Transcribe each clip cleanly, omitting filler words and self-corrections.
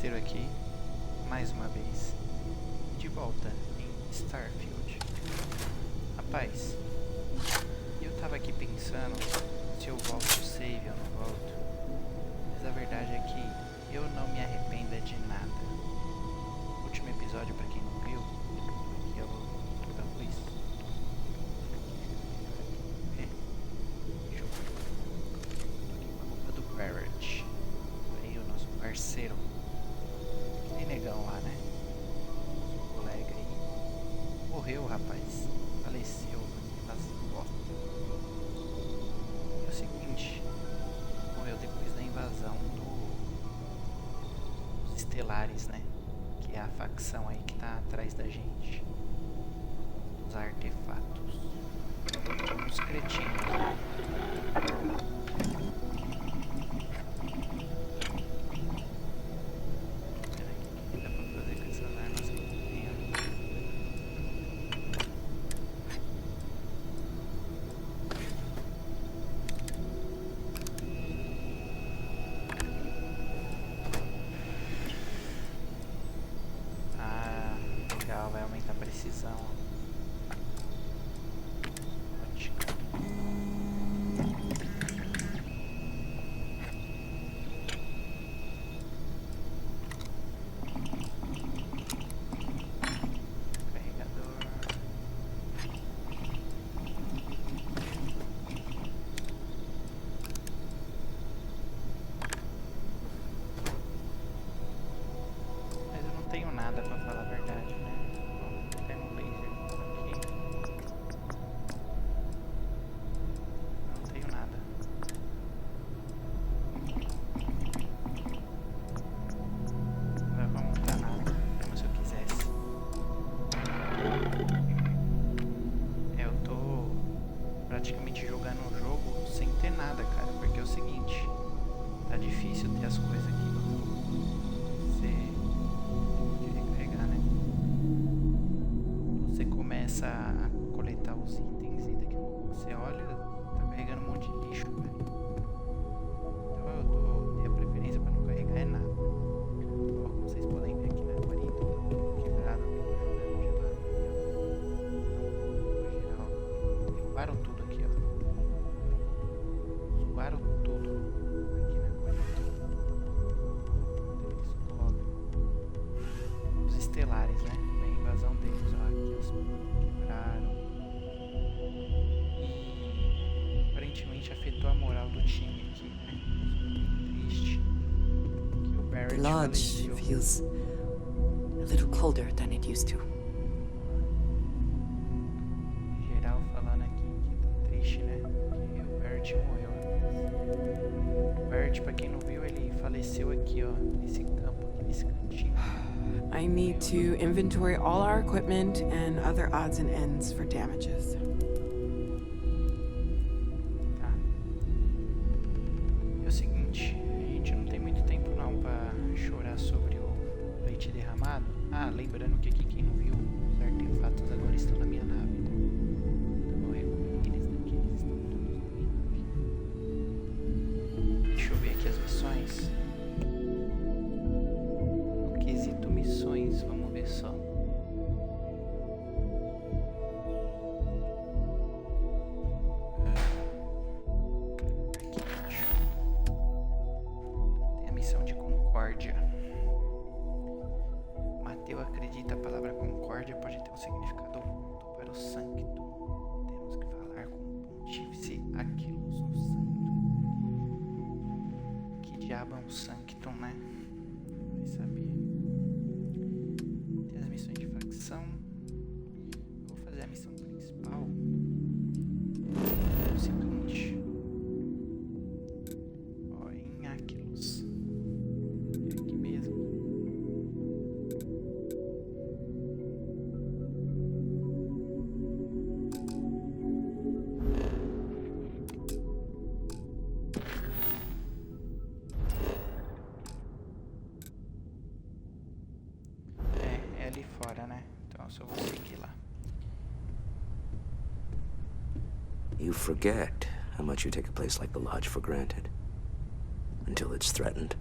besteiro aqui, mais uma vez, de volta em Starfield. Rapaz, eu tava aqui pensando se eu volto o save ou não volto, mas a verdade é que eu não me arrependo de nada. O último episódio, pra quem não viu, aqui eu vou a luz. Deixa eu ver. Tô aqui com a roupa do Barrett. Aí o nosso parceiro. Que negão lá, né? Nosso colega aí. Morreu, rapaz. Faleceu. Das bosta. É o seguinte. Morreu depois da invasão dos Estelares, né? Que é a facção aí que tá atrás da gente. Os artefatos. Uns cretinos, né? Vai aumentar a precisão. Ótimo. Carregador. Mas eu não tenho nada pra falar a verdade, né? Praticamente jogando um jogo sem ter nada, cara, porque é o seguinte, tá difícil ter as coisas aqui no jogo. Você pode recarregar, né? Você começa a coletar os itens e daqui a pouco você olha, tá carregando um monte de lixo, velho. Então eu dei a preferência pra não carregar é nada. Ó, como vocês podem ver aqui na aquarinha, tô quebrado, tô jogando gelado. Geral, roubaram tudo. Zoaram tudo aqui na coisa. Os Estelares, né? A invasão deles, ó, aqui os quebraram. E aparentemente afetou a moral do time aqui, né? Triste. Que o Barrett The lodge faleceu. feels a little colder than it used to. Geral falando aqui que tá triste, né? Que o Barrett morreu. O Barrett, pra quem não viu, ele faleceu aqui, ó, nesse campo, aqui nesse cantinho. I need to inventory all our equipment and other odds and ends for damages. Tá. É o seguinte, a gente não tem muito tempo não pra chorar sobre o leite derramado. Ah, lembrando que aqui quem não viu, os artefatos agora estão na minha nave, né? Então eu recolhi eles daqui, eles estão todos na minha nave. Deixa eu ver aqui as missões. No quesito missões, vamos ver só. Aqui embaixo. Tem a missão de concórdia. Mateu acredita a palavra concórdia pode ter um significado oculto para o Sancto. Temos que falar com o Pontífice Aquilos, o Santo. Que diabo é um Sanctum, né? Vai saber. Tem as missões de facção. Vou fazer a missão principal. É o seguinte. Ó, em Aquilos. É aqui mesmo. É ali fora, né? Então eu só vou seguir lá. You forget how much you take a place like the Lodge for granted. Until it's threatened.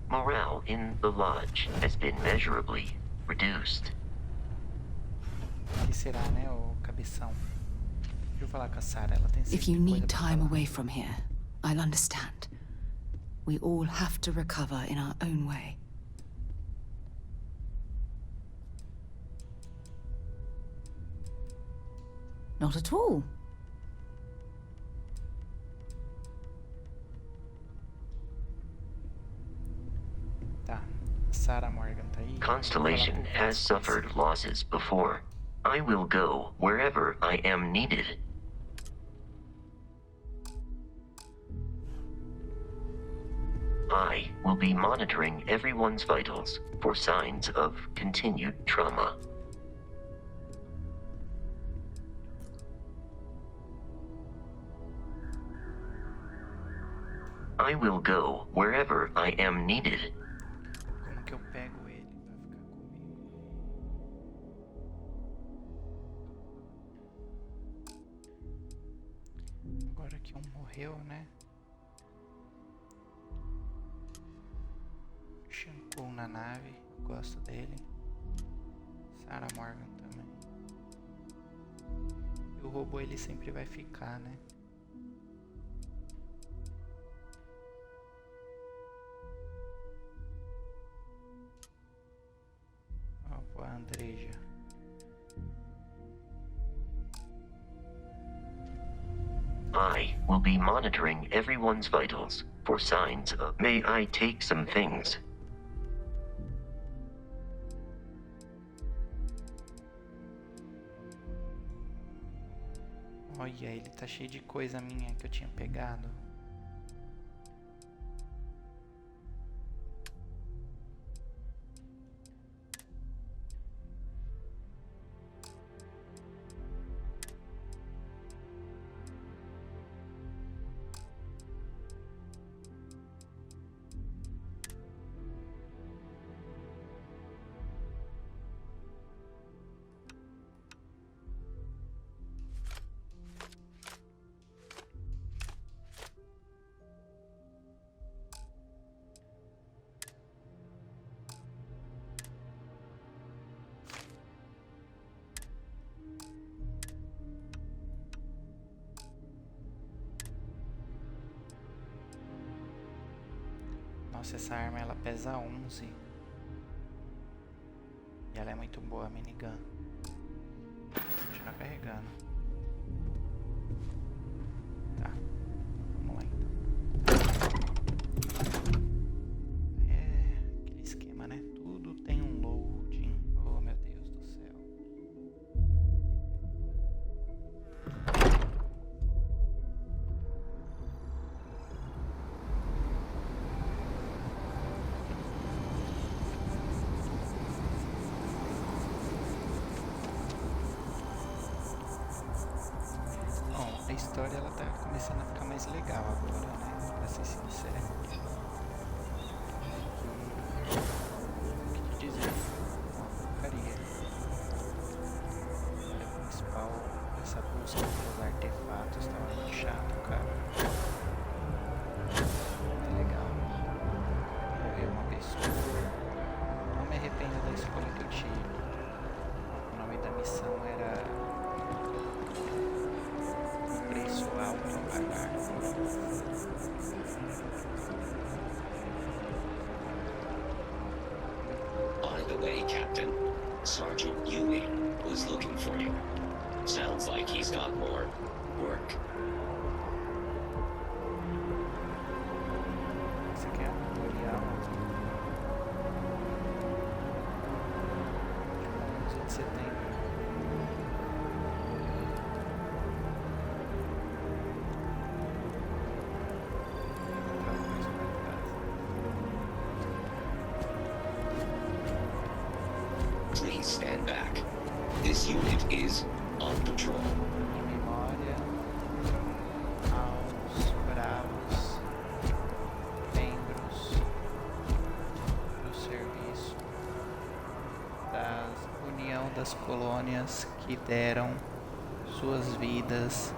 Morale in the lodge has been measurably reduced. O que será, né, ô cabeção? Deixa eu falar com a Sarah, ela tem If sempre you coisa need pra time falar. away from here, I'll understand. We all have to recover in our own way. Not at all. Tá, Sarah Morgan tá aí. Constellation Vou falar pro has Vasco. suffered losses before. I will go wherever I am needed. I will be monitoring everyone's vitals for signs of continued trauma. I will go wherever I am needed. Como que eu pego ele pra ficar comigo? Agora que um morreu, né? Shampoo na nave, eu gosto dele. Sarah Morgan também. E o robô ele sempre vai ficar, né? Ó, pô, a Andreja. I will be monitoring everyone's vitals for signs of... May I take some things? Olha, ele tá cheio de coisa minha que eu tinha pegado. Nossa, essa arma ela pesa 11. E ela é muito boa, a minigun. Vou continuar carregando. Tá, vamos lá então. É, aquele esquema, né? Tudo tem um loading. Oh, meu Deus do céu. Bom, a história ela tá começando a ficar mais legal agora, né? Pra ser sincero. O que te dizer? Uma porcaria. A história principal, essa busca pelos artefatos tava muito chato, cara. Muito legal. Morreu uma pessoa. Não me arrependo da escolha que eu tive. O nome da missão era Preço Alto a Pagar. By the way, Captain, Sergeant Ewing was looking for you. Sounds like he's got more work. Esse aqui é a tutorial. De 11 de setembro. Outra coisa pra trás. Please stand back. This unit is on patrol. Em memória aos bravos membros do serviço da União das Colônias que deram suas vidas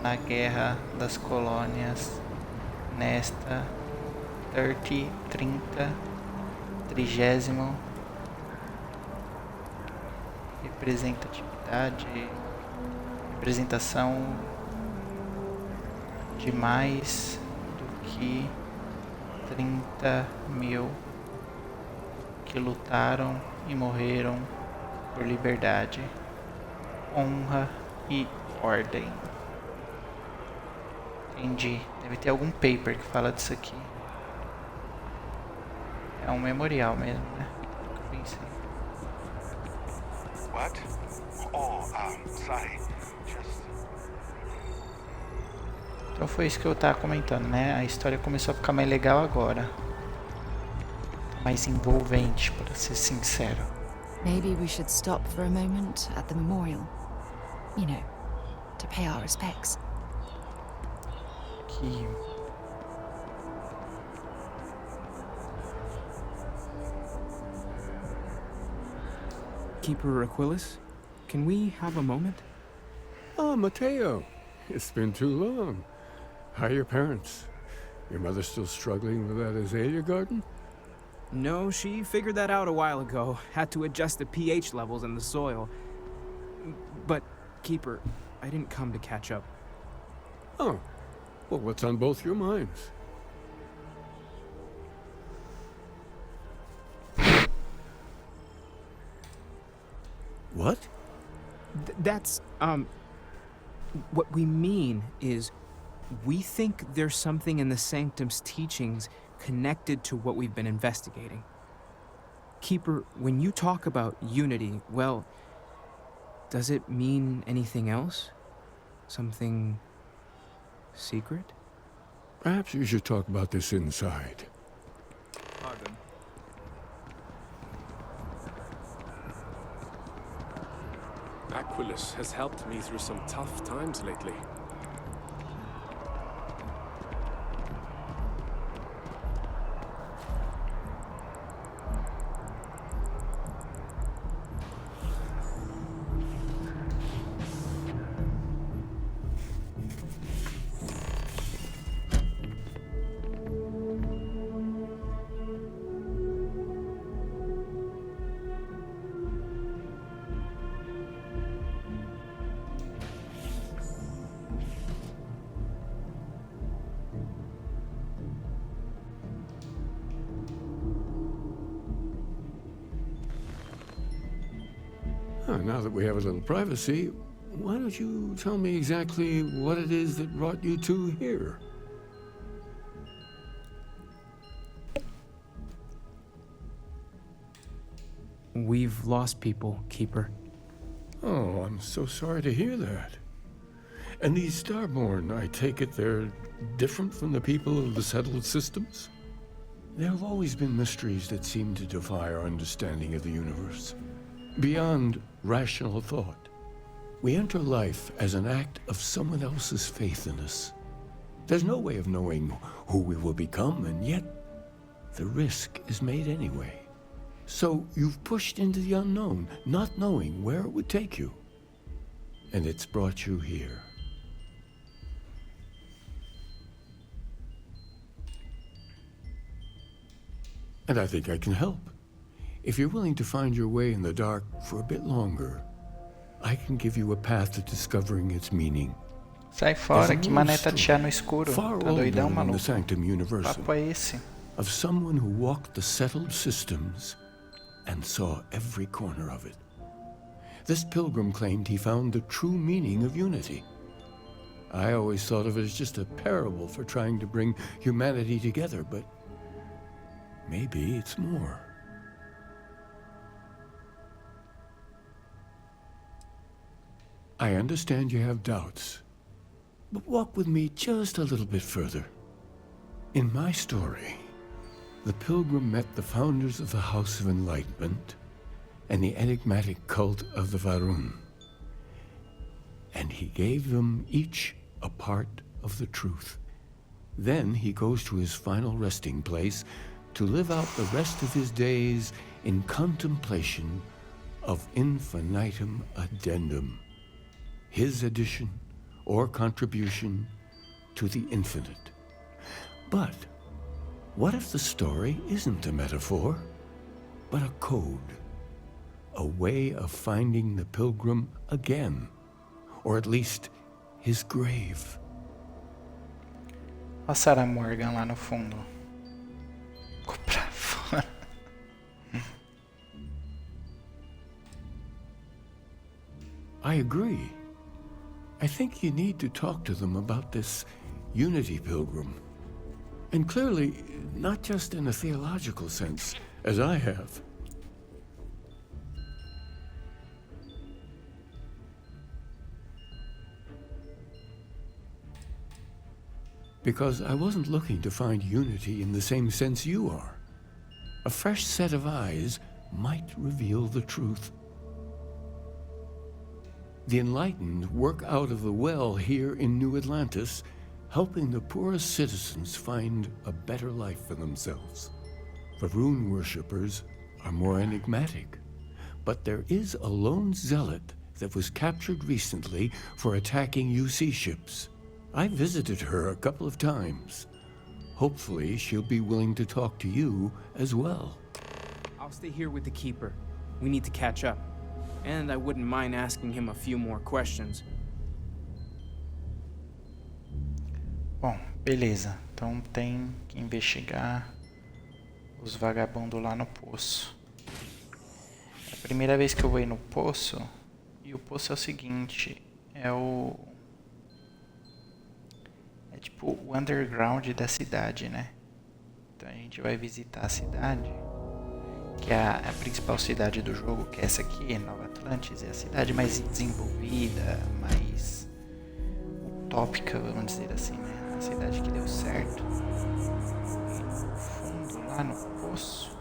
na Guerra das Colônias nesta 30, 30º representação de mais do que 30.000 que lutaram e morreram por liberdade, honra e ordem. Entendi. Deve ter algum paper que fala disso aqui. É um memorial mesmo, né? Eu pensei. What? Oh, sorry. Just... Então foi isso que eu tava comentando, né? A história começou a ficar mais legal agora. Mais envolvente, para ser sincero. Maybe we should stop for a moment at the memorial. You know, to pay our respects. Que... Keeper Aquilus, can we have a moment? Oh, Mateo. It's been too long. How are your parents? Your mother still struggling with that azalea garden? No, she figured that out a while ago. Had to adjust the pH levels in the soil. But, Keeper, I didn't come to catch up. Oh. Well, what's on both your minds? What? That's, what we mean is, we think there's something in the Sanctum's teachings connected to what we've been investigating. Keeper, when you talk about unity, well, does it mean anything else? Something secret? Perhaps you should talk about this inside. Pardon. Aquilus has helped me through some tough times lately. Now that we have a little privacy, why don't you tell me exactly what it is that brought you two here? We've lost people, Keeper. Oh, I'm so sorry to hear that. And these Starborn, I take it they're different from the people of the settled systems? There have always been mysteries that seem to defy our understanding of the universe. Beyond rational thought. We enter life as an act of someone else's faith in us. There's no way of knowing who we will become, and yet the risk is made anyway. So you've pushed into the unknown, not knowing where it would take you. And it's brought you here. And I think I can help. If you're willing to find your way in the dark for a bit longer, I can give you a path to discovering its meaning. Sai fora, que mané tatear no escuro. Far Tá doidão, older than the maluco? Sanctum Universal. Papo é esse? Of someone who walked the settled systems and saw every corner of it. This pilgrim claimed he found the true meaning of unity. I always thought of it as just a parable for trying to bring humanity together, but maybe it's more. I understand you have doubts, but walk with me just a little bit further. In my story, the pilgrim met the founders of the House of Enlightenment and the enigmatic cult of the Varun, and he gave them each a part of the truth. Then he goes to his final resting place to live out the rest of his days in contemplation of infinitum addendum, his addition or contribution to the infinite. But What if the story isn't a metaphor, but a code? A way of finding the pilgrim again, or at least his grave. Olha a Sarah Morgan lá no fundo. Ficou pra fora. I agree. I think you need to talk to them about this unity pilgrim. And clearly, not just in a theological sense, as I have. Because I wasn't looking to find unity in the same sense you are. A fresh set of eyes might reveal the truth. The enlightened work out of the well here in New Atlantis, helping the poorest citizens find a better life for themselves. The rune worshippers are more enigmatic, but there is a lone zealot that was captured recently for attacking UC ships. I visited her a couple of times. Hopefully, she'll be willing to talk to you as well. I'll stay here with the Keeper. We need to catch up. And I wouldn't mind asking him a few more questions. Bom, beleza. Então tem que investigar os vagabundos lá no poço. É a primeira vez que eu vou ir no poço. E o poço é o seguinte. É tipo o underground da cidade, né? Então a gente vai visitar a cidade, que é a principal cidade do jogo, que é essa aqui, Nova Atlantis. É a cidade mais desenvolvida, mais utópica, vamos dizer assim, né? A cidade que deu certo. E no fundo, lá no poço,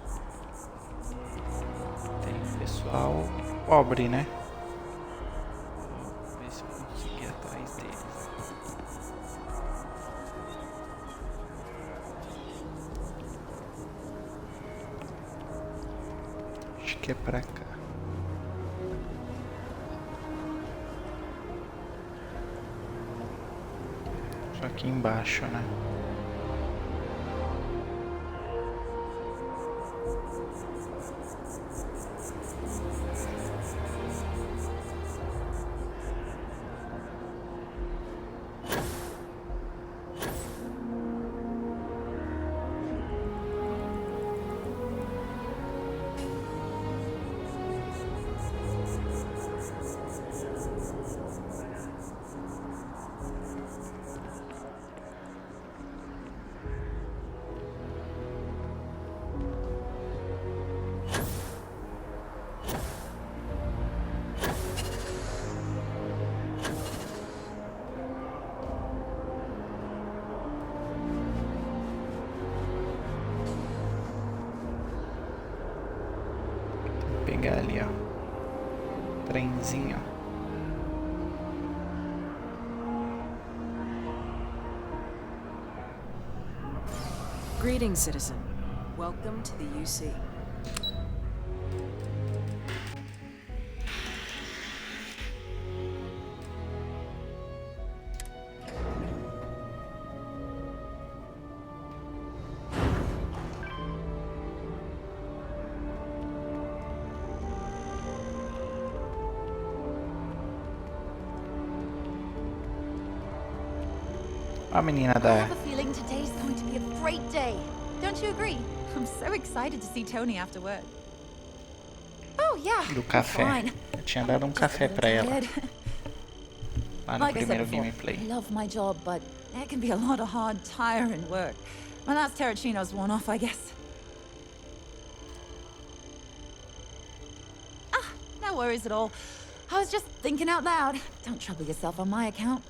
tem um pessoal pobre, né? Vou ver se eu consigo ir atrás deles. Acho que é pra cá. Só aqui embaixo, né? Pegar ali, ó, trenzinho. Greetings, citizen. Welcome to the UC. A menina I da... have a feeling today's going to be a great day. Don't you agree? I'm so excited to see Tony after work. Oh yeah. Do café. Fine. Eu tinha dado um café pra ela. Lá no Like I said primeiro before, gameplay. I love my job, but there can be a lot of hard, tiring work. My last Terracino's worn off, I guess. Ah, no worries at all. I was just thinking out loud. Don't trouble yourself on my account.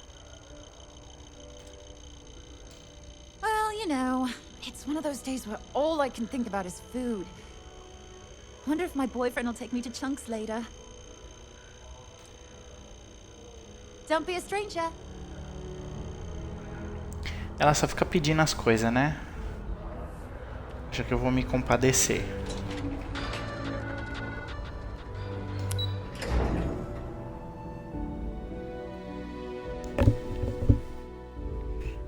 Well, you know, it's one of those days where all I can think about is food. Wonder if my boyfriend will take me to Chunks later. Don't be a stranger. Ela só fica pedindo as coisas, né? Acho que eu vou me compadecer.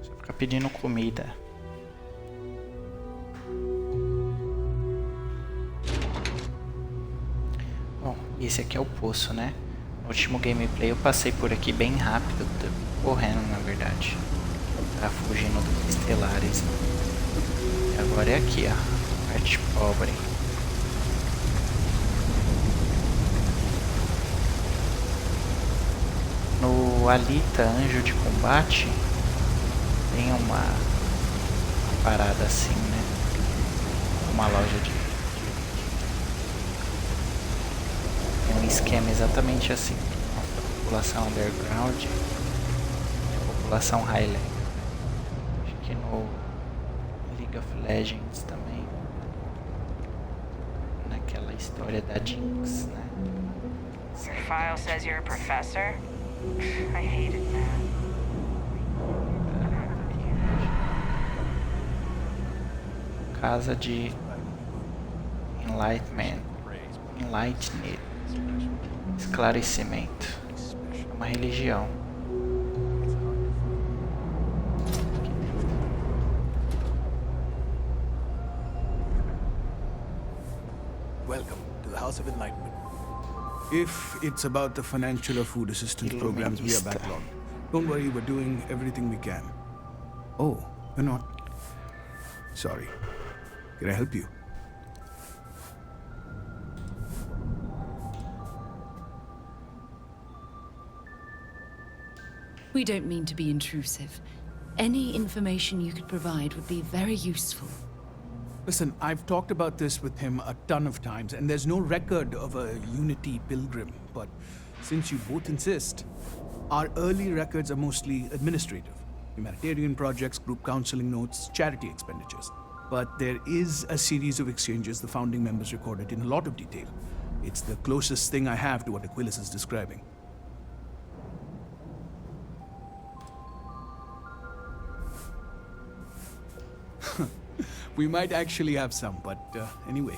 Só fica pedindo comida. esse aqui é o poço, né? No último gameplay eu passei por aqui bem rápido, correndo na verdade. Tá fugindo dos estelares. E agora é aqui, ó. Parte pobre. No Alita Anjo de Combate tem uma parada assim, né? Uma loja de tem um esquema exatamente assim. A população underground e a população high level. Acho que no League of Legends também. Naquela história da Jinx, né? Your file says you're a professor? I hate it, man. Casa de Enlightenment. Esclarecimento. É uma religião. Welcome to the House of Enlightenment. If it's about the financial or food assistance programs we are backlogged, don't worry, we're doing everything we can. Oh, you're not. Sorry. Can I help you? We don't mean to be intrusive. Any information you could provide would be very useful. Listen, I've talked about this with him a ton of times, and there's no record of a Unity pilgrim. But since you both insist, our early records are mostly administrative. Humanitarian projects, group counseling notes, charity expenditures. But there is a series of exchanges the founding members recorded in a lot of detail. It's the closest thing I have to what Aquilas is describing. We might actually have some, but anyway.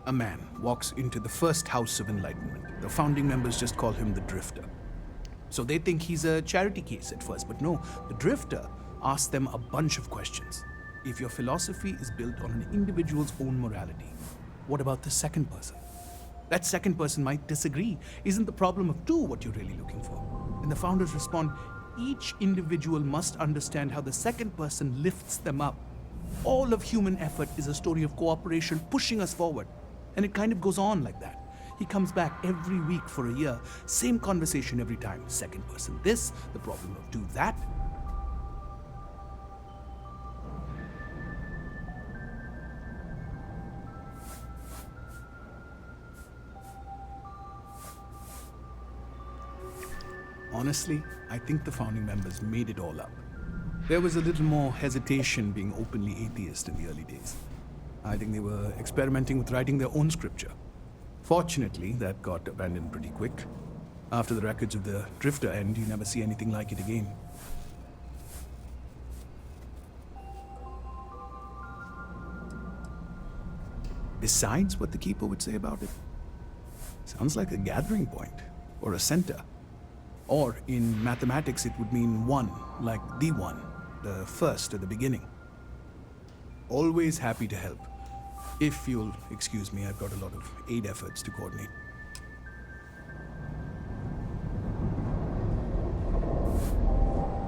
A man walks into the first House of Enlightenment. The founding members just call him the Drifter. So they think he's a charity case at first, but no, the Drifter asks them a bunch of questions. If your philosophy is built on an individual's own morality, what about the second person? That second person might disagree. Isn't the problem of two what you're really looking for? And the founders respond, each individual must understand how the second person lifts them up. All of human effort is a story of cooperation pushing us forward. And it kind of goes on like that. He comes back every week for a year. Same conversation every time. Second person this, the problem of two that. Honestly, I think the founding members made it all up. There was a little more hesitation being openly atheist in the early days. I think they were experimenting with writing their own scripture. Fortunately, that got abandoned pretty quick. After the records of the Drifter end, you never see anything like it again. Besides what the Keeper would say about it, sounds like a gathering point, or a center. Or, in mathematics, it would mean one, like the one, the first at the beginning. Always happy to help. If you'll excuse me, I've got a lot of aid efforts to coordinate.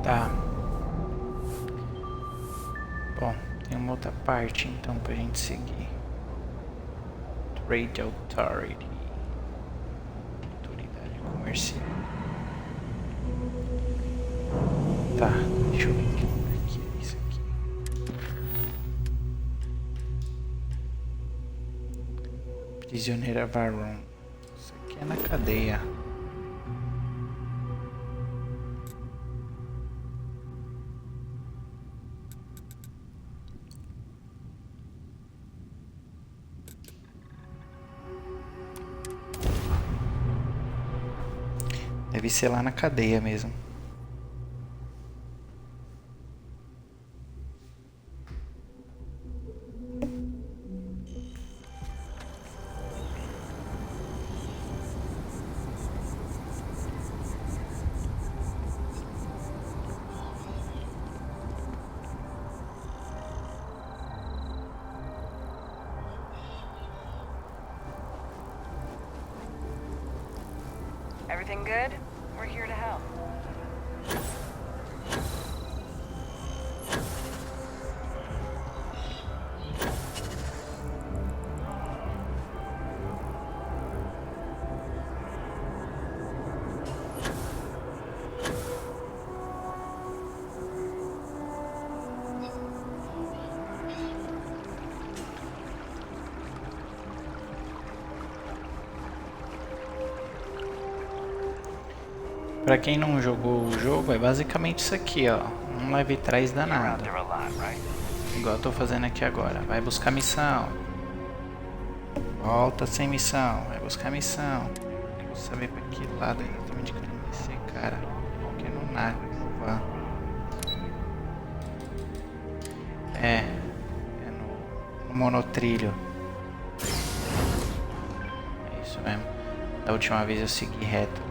Tá. Bom, tem uma outra parte então pra gente seguir. Trade Authority. Autoridade comercial. Tá, deixa eu ver que lugar que é isso aqui. Prisioneira Varun. Isso aqui é na cadeia. Deve ser lá na cadeia mesmo. Everything good? We're here to help. Pra quem não jogou o jogo, é basicamente isso aqui, ó. Não leve trás danado. Igual eu tô fazendo aqui agora. Vai buscar missão. Volta sem missão. Vai buscar missão. Quero saber pra que lado exatamente que eu tenho que descer, cara. Porque no nada. É no monotrilho. É isso mesmo. Da última vez eu segui reto.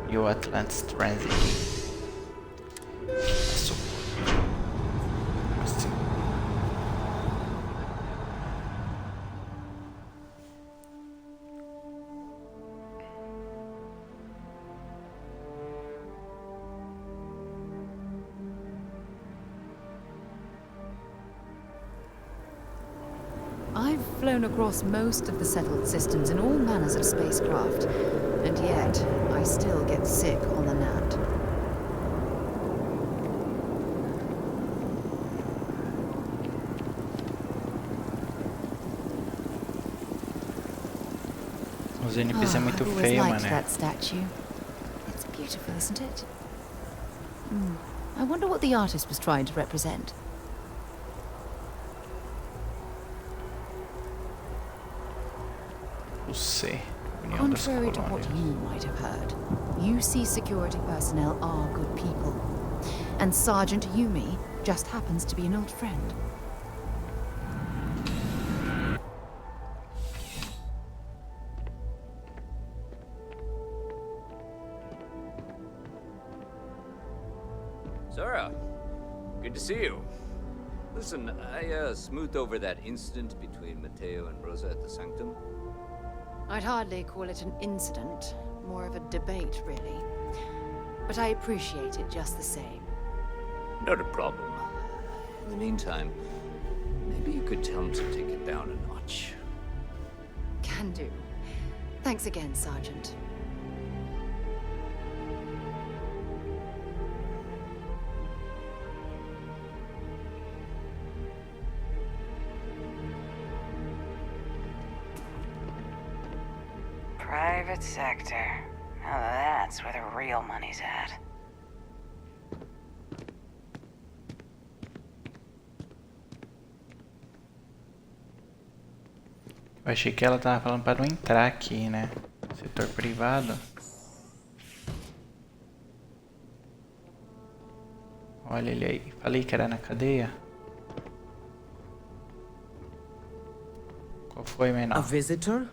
E o Atlantis Transit. Assim. I've flown across most of the settled systems in all manners of spacecraft, and yet I still get sick on the land. Os NPCs é muito I've always feio, liked mano. that statue. It's beautiful, isn't it? I wonder what the artist was trying to represent. Não sei. Contrary to what you might have heard, UC security personnel are good people. And Sergeant Yumi just happens to be an old friend. Sarah, good to see you. Listen, I smoothed over that incident between Matteo and Rosa at the Sanctum. I'd hardly call it an incident, more of a debate, really. But I appreciate it just the same. Not a problem. In the meantime, maybe you could tell him to take it down a notch. Can do. Thanks again, Sergeant. Private sector. Now that's where the real money's at. Eu achei que ela tava falando para não entrar aqui, né? Setor privado. Olha ele aí. Falei que era na cadeia. Qual foi, menor? A visitor?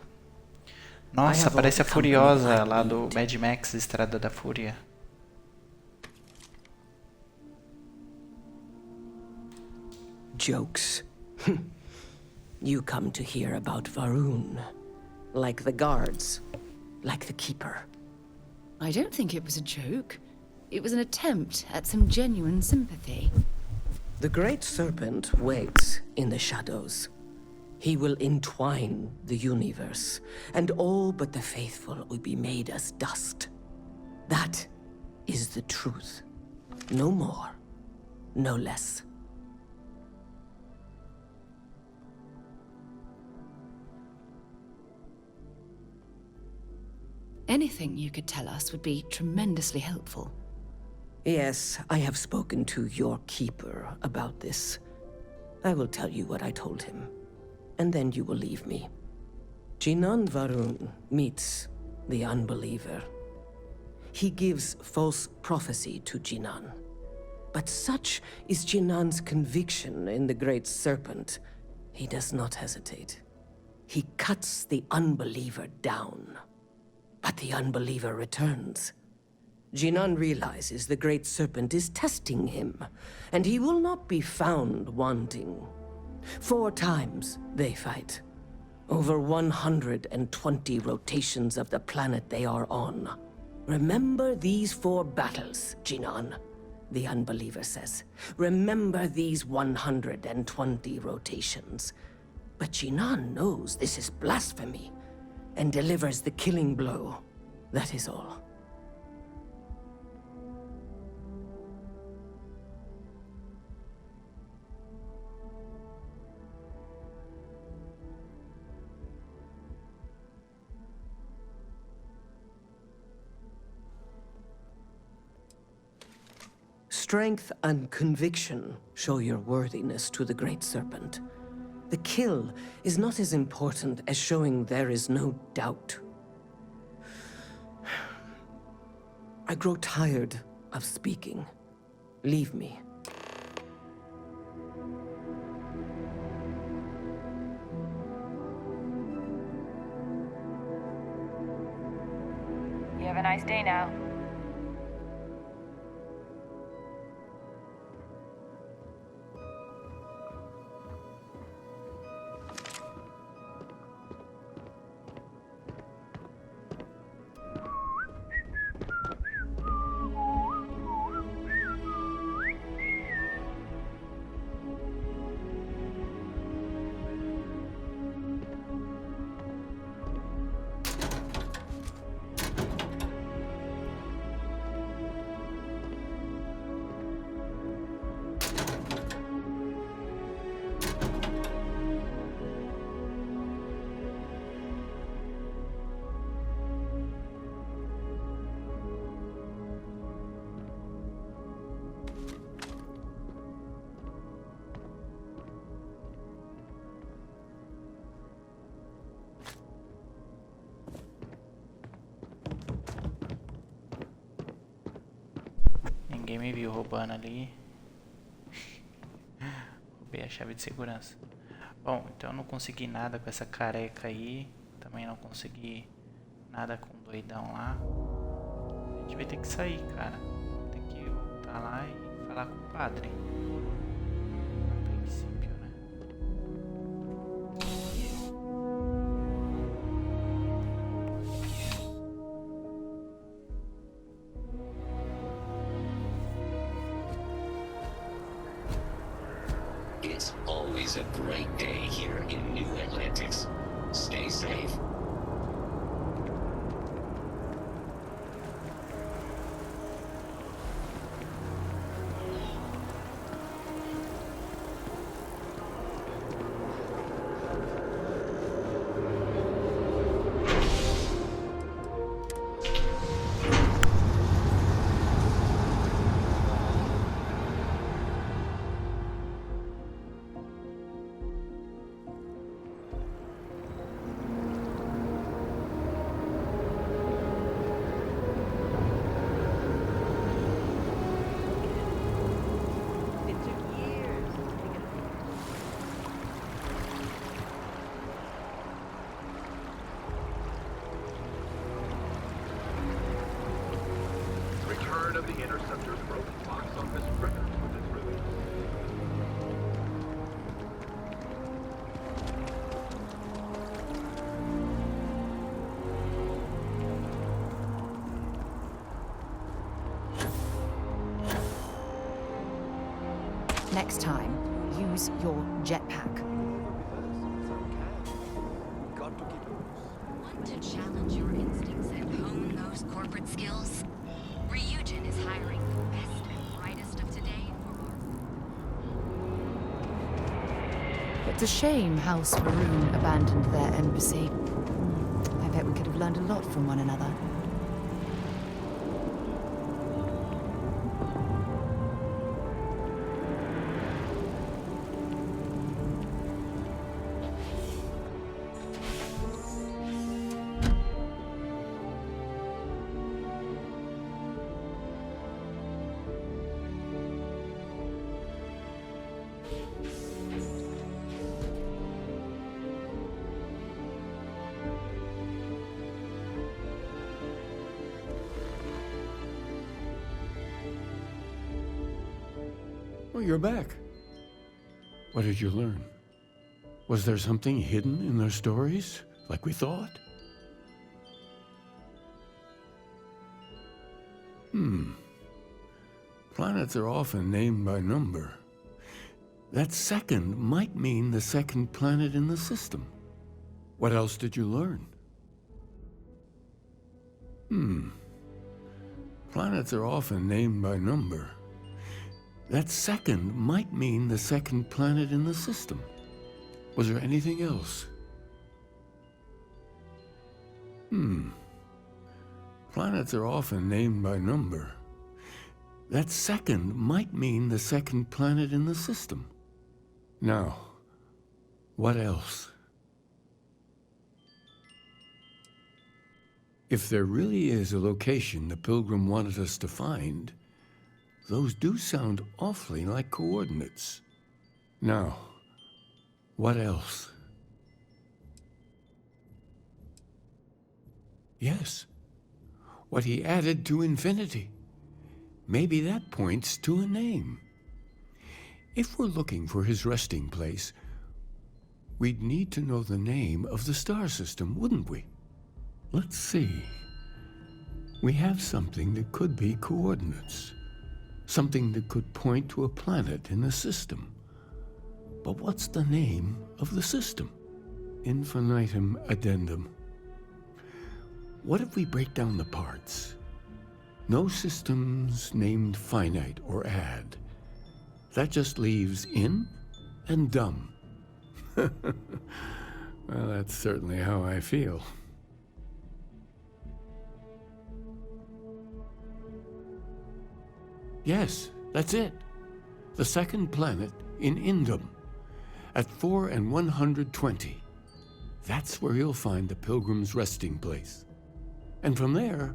Nossa, parece a Furiosa lá do Mad Max Estrada da Fúria. Jokes. You come to hear about Varun. Like the guards. Like the keeper. I don't think it was a joke. It was an attempt at some genuine sympathy. The Great Serpent waits in the shadows. He will entwine the universe, and all but the faithful will be made as dust. That is the truth. No more, no less. Anything you could tell us would be tremendously helpful. Yes, I have spoken to your keeper about this. I will tell you what I told him, and then you will leave me. Jinan Varun meets the unbeliever. He gives false prophecy to Jinan. But such is Jinan's conviction in the Great Serpent, he does not hesitate. He cuts the unbeliever down. But the unbeliever returns. Jinan realizes the Great Serpent is testing him, and he will not be found wanting. 4 times they fight. Over 120 rotations of the planet they are on. Remember these 4 battles, Jinan, the Unbeliever says. Remember these 120 rotations. But Jinan knows this is blasphemy, and delivers the killing blow. That is all. Strength and conviction show your worthiness to the Great Serpent. The kill is not as important as showing there is no doubt. I grow tired of speaking. Leave me. You have a nice day now. Ninguém me viu roubando ali. Roubei a chave de segurança. Bom, então eu não consegui nada com essa careca aí. Também não consegui nada com o doidão lá. A gente vai ter que sair, cara. Tem que voltar lá e falar com o padre. A princípio, né? It's always a great day here in New Atlantis. Stay safe. Return of the Interceptor's broken box office record with its release. Next time, use your jetpack. Want to challenge your instincts and hone those corporate skills? Ryujin is hiring the best and brightest of today for It's a shame House Maroon abandoned their embassy. I bet we could have learned a lot from one another. Oh, you're back. What did you learn? Was there something hidden in their stories, like we thought? Planets are often named by number. That second might mean the second planet in the system. What else did you learn? Planets are often named by number. That second might mean the second planet in the system. Was there anything else? Planets are often named by number. That second might mean the second planet in the system. Now, what else? If there really is a location the Pilgrim wanted us to find, those do sound awfully like coordinates. Now, what else? Yes, what he added to infinity. Maybe that points to a name. If we're looking for his resting place, we'd need to know the name of the star system, wouldn't we? Let's see. We have something that could be coordinates. Something that could point to a planet in the system. But what's the name of the system? Infinitum addendum. What if we break down the parts? No systems named finite or add. That just leaves in and dumb. Well, that's certainly how I feel. Yes, that's it. The second planet in Indum, at 4 and 120. That's where you'll find the Pilgrim's resting place. And from there,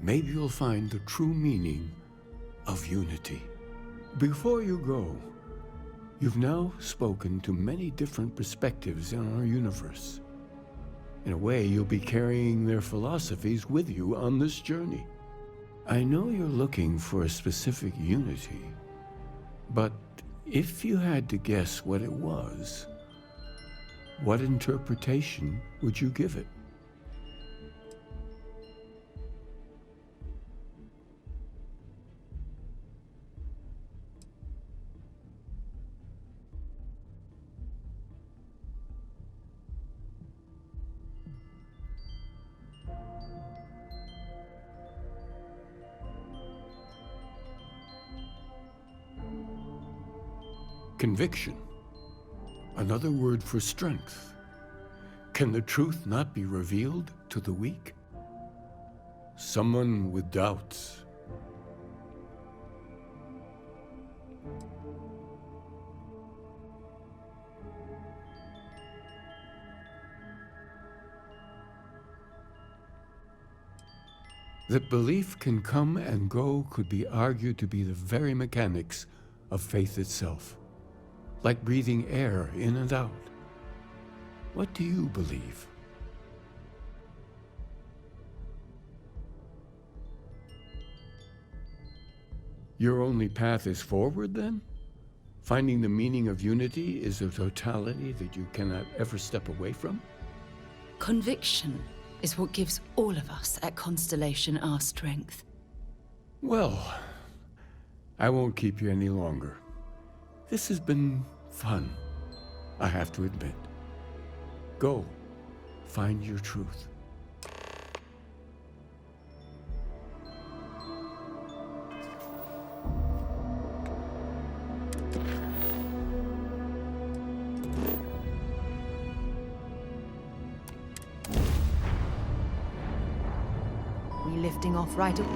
maybe you'll find the true meaning of unity. Before you go, you've now spoken to many different perspectives in our universe. In a way, you'll be carrying their philosophies with you on this journey. I know you're looking for a specific unity, but if you had to guess what it was, what interpretation would you give it? Conviction. Another word for strength. Can the truth not be revealed to the weak? Someone with doubts. That belief can come and go could be argued to be the very mechanics of faith itself. Like breathing air in and out. What do you believe? Your only path is forward, then? Finding the meaning of unity is a totality that you cannot ever step away from? Conviction is what gives all of us at Constellation our strength. Well, I won't keep you any longer. This has been fun, I have to admit. Go, find your truth. We lifting off right away?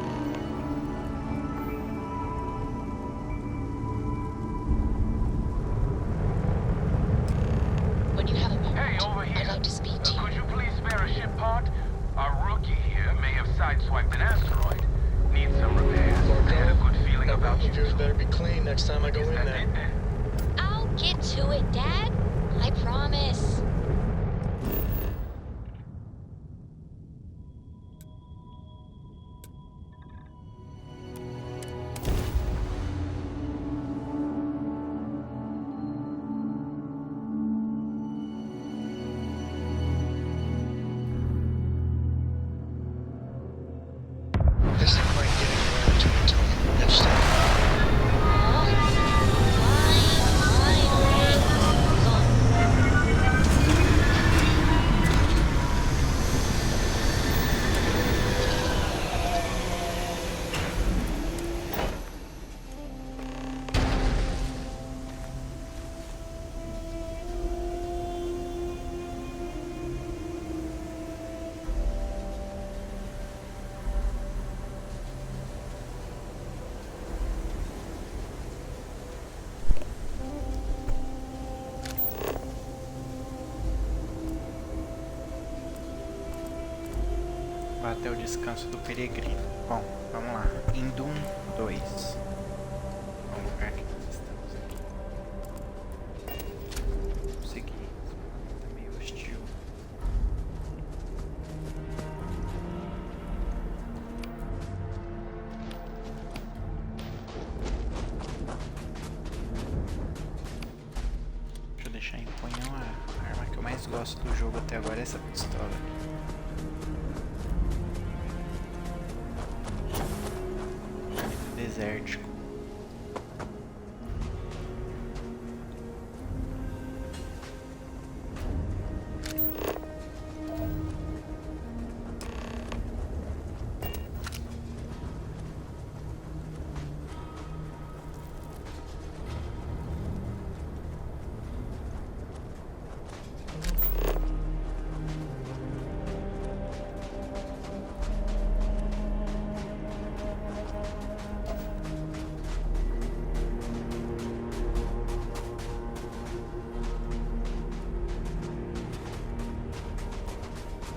When you have a moment, hey, over here. I'd like to speak to you. Could you please spare a ship part? Our rookie here may have sideswiped an asteroid. Needs some repairs. I had a good feeling about you. Yours better be clean next time I go in there. I'll get to it, Dad. I promise. Vá até o descanso do peregrino. Bom, vamos lá. Indum 2. É o lugar que nós estamos aqui. Vamos seguir. Esse planeta tá meio hostil. Deixa eu deixar em punhão a arma que eu mais gosto do jogo até agora é essa pistola. Desértico.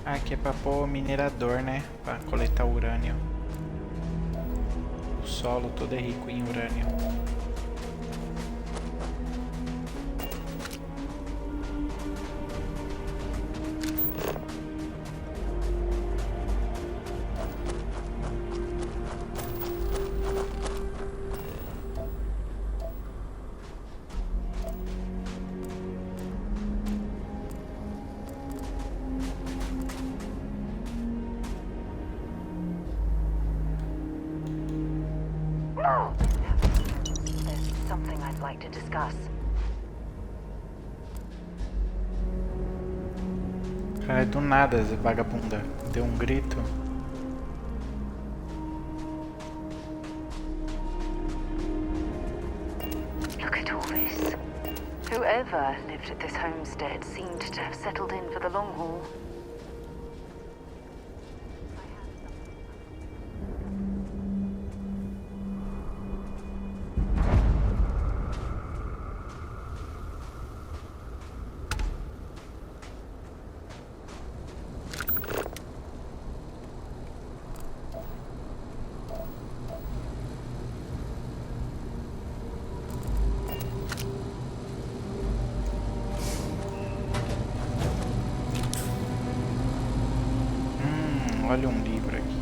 Aqui é pra pôr minerador, né? Pra coletar urânio. O solo todo é rico em urânio. There's something I'd like to discuss. Cara, do nada, essa vagabunda deu um grito. Look at all this. Whoever lived at this homestead seemed to have settled in for the long haul. Olha um livro aqui.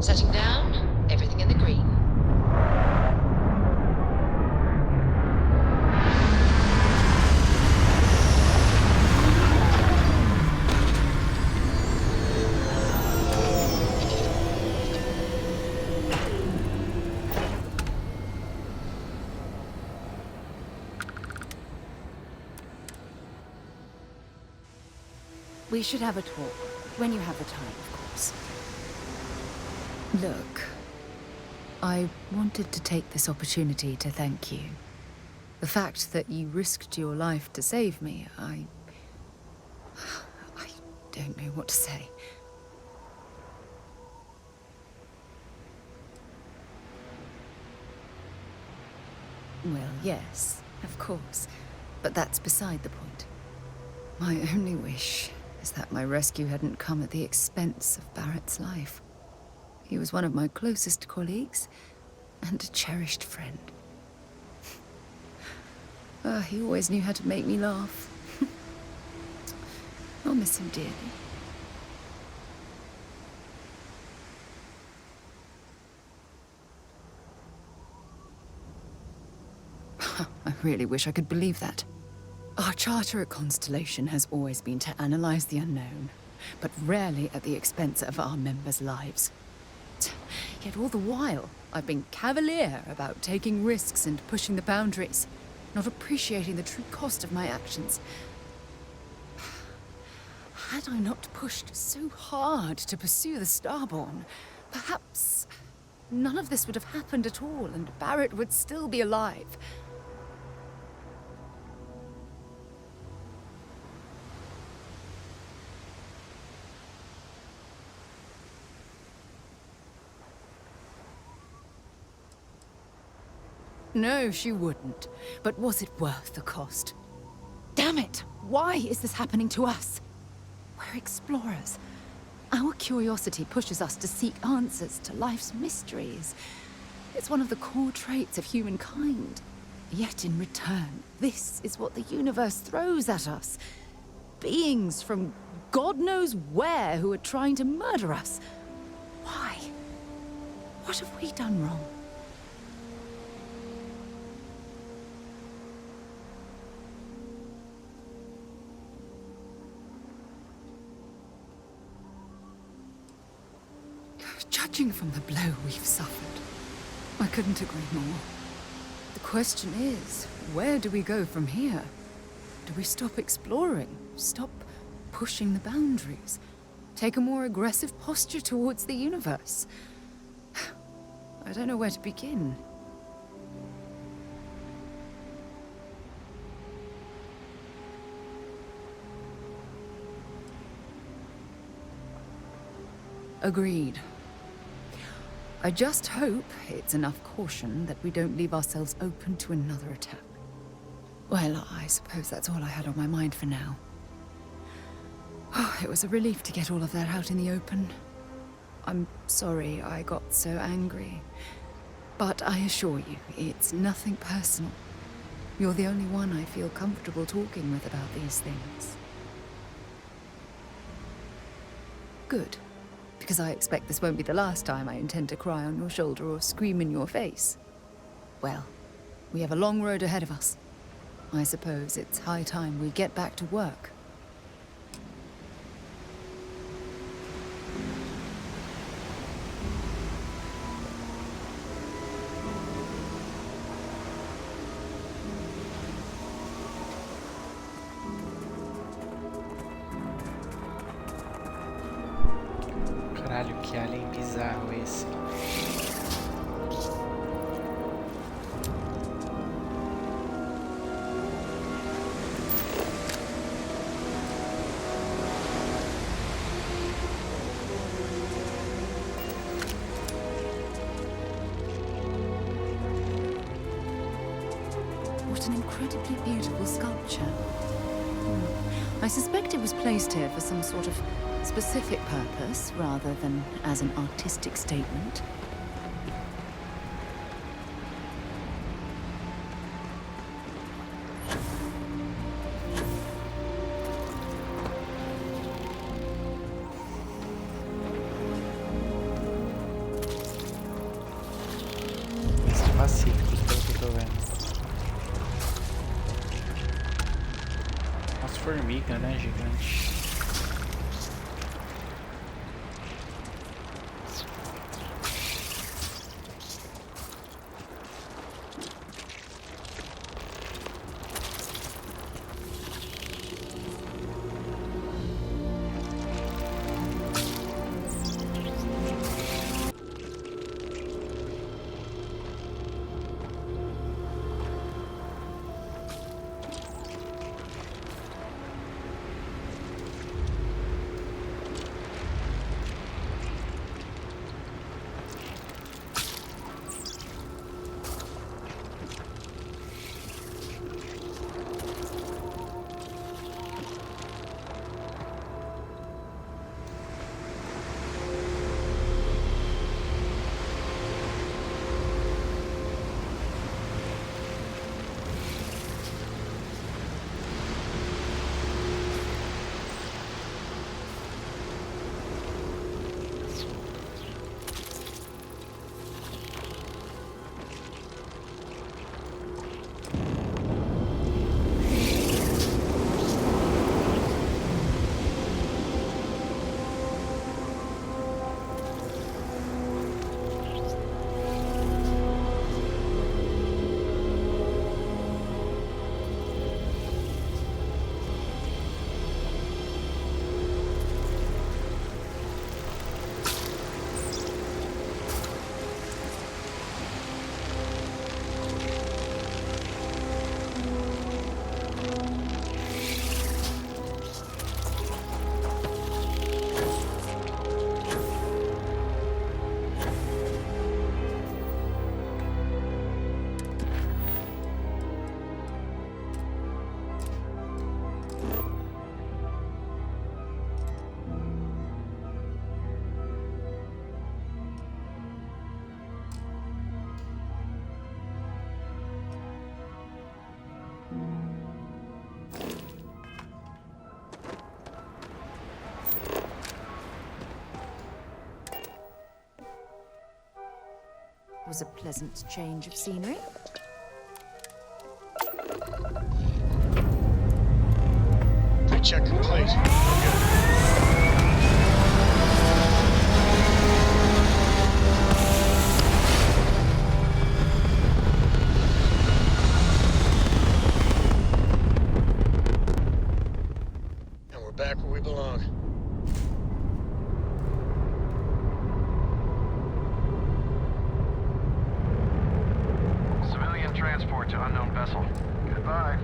Setting down. Everything in the green. We should have a talk. When you have the time, of course. Look, I wanted to take this opportunity to thank you. The fact that you risked your life to save me, I don't know what to say. Well, yes, of course. But that's beside the point. My only wish is that my rescue hadn't come at the expense of Barrett's life. He was one of my closest colleagues and a cherished friend. He always knew how to make me laugh. I'll miss him dearly. I really wish I could believe that. Our charter at Constellation has always been to analyze the unknown, but rarely at the expense of our members' lives. Yet all the while, I've been cavalier about taking risks and pushing the boundaries, not appreciating the true cost of my actions. Had I not pushed so hard to pursue the Starborn, perhaps none of this would have happened at all, and Barrett would still be alive. No, she wouldn't. But was it worth the cost? Damn it! Why is this happening to us? We're explorers. Our curiosity pushes us to seek answers to life's mysteries. It's one of the core traits of humankind. Yet in return, this is what the universe throws at us. Beings from God knows where who are trying to murder us. Why? What have we done wrong? Judging from the blow we've suffered, I couldn't agree more. The question is, where do we go from here? Do we stop exploring? Stop pushing the boundaries? Take a more aggressive posture towards the universe? I don't know where to begin. Agreed. I just hope it's enough caution that we don't leave ourselves open to another attack. Well, I suppose that's all I had on my mind for now. It was a relief to get all of that out in the open. I'm sorry I got so angry. But I assure you, it's nothing personal. You're the only one I feel comfortable talking with about these things. Good. Because I expect this won't be the last time I intend to cry on your shoulder or scream in your face. Well, we have a long road ahead of us. I suppose it's high time we get back to work. Caralho, que alien bizarro esse. What an incredibly beautiful sculpture. I suspect it was placed here for some sort of specific purpose, rather than as an artistic statement. pacíficos, pelo que eu tô vendo. Umas formigas, né? Gigante. It was a pleasant change of scenery. Check complete. And we're back where we belong. Civilian transport to unknown vessel. Goodbye.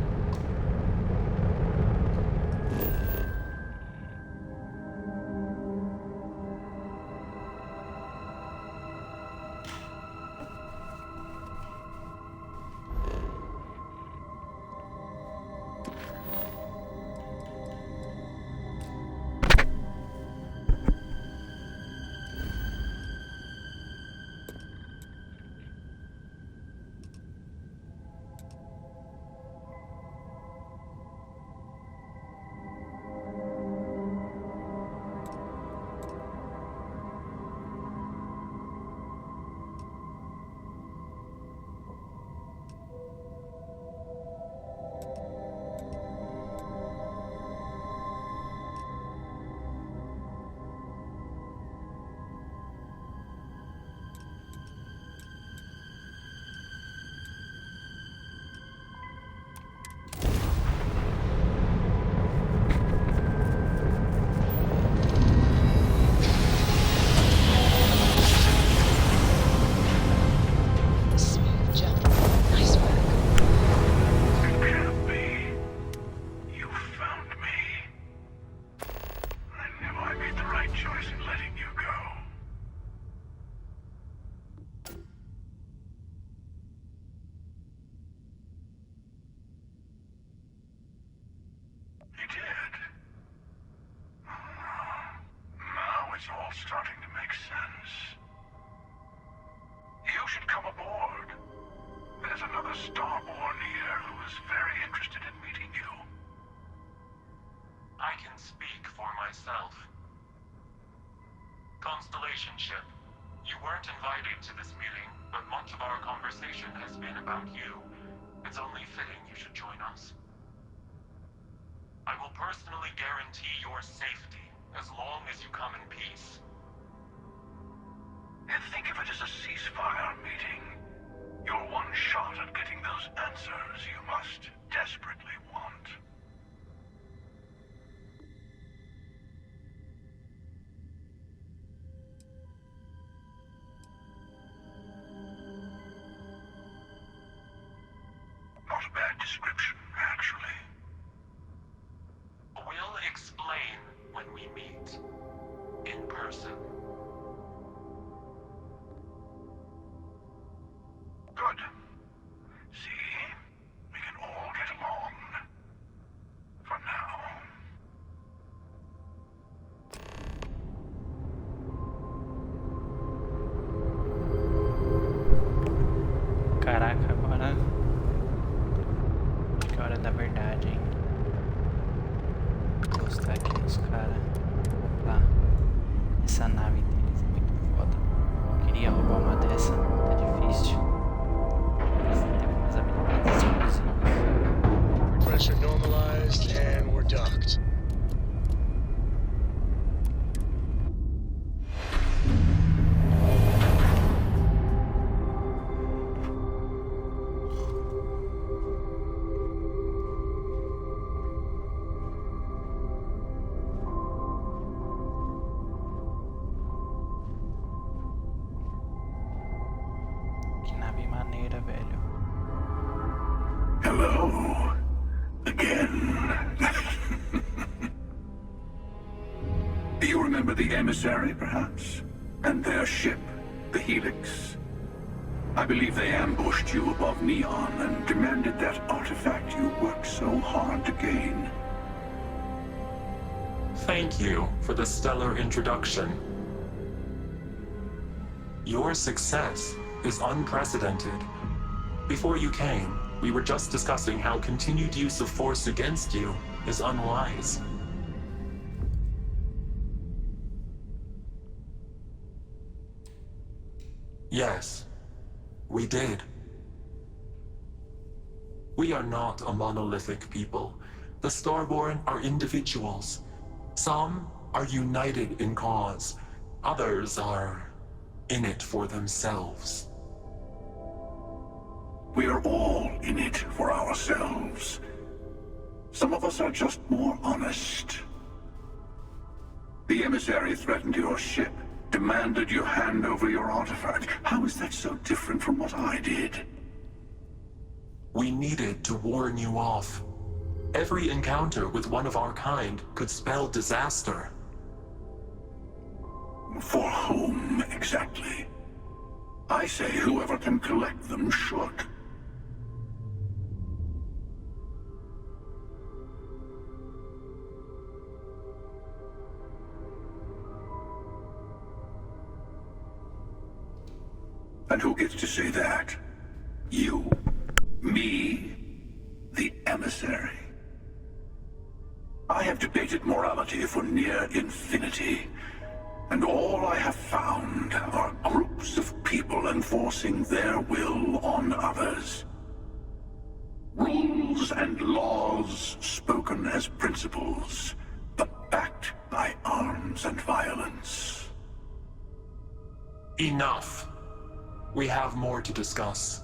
It's all starting to make sense. You should come aboard. There's another Starborn here who is very interested in meeting you. I can speak for myself. Constellation ship, you weren't invited to this meeting, but much of our conversation conversation has been about you, it's only fitting you should join us. I will personally guarantee your safety as long as you come in peace. And think of it as a ceasefire meeting. Your one shot at getting those answers you must desperately want. Not a bad description, actually. We'll explain when we meet in person. Good. See? We can all get along. For now. Caraca, agora... Que hora da verdade, hein? Vou encostar aqui nos caras. Lá. Essa nave deles é muito foda. Eu queria roubar uma dessa. Tá difícil. Precisa ter umas habilidades exclusivas. Pressure normalized and we're docked. Que nave maneira, velho. Hello. Again. You remember the emissary, perhaps? And their ship, the Helix? I believe they ambushed you above Neon and demanded that artifact you worked so hard to gain. Thank you for the stellar introduction. Your success is unprecedented. Before you came, we were just discussing how continued use of force against you is unwise. Yes, we did. We are not a monolithic people. The Starborn are individuals. Some are united in cause. Others are in it for themselves. We are all in it for ourselves. Some of us are just more honest. The emissary threatened your ship, demanded you hand over your artifact. How is that so different from what I did? We needed to warn you off. Every encounter with one of our kind could spell disaster. For whom, exactly? I say whoever can collect them should. And who gets to say that? You? Me? The emissary? I have debated morality for near infinity, and all I have found are groups of people enforcing their will on others. Rules and laws spoken as principles, but backed by arms and violence. Enough. We have more to discuss.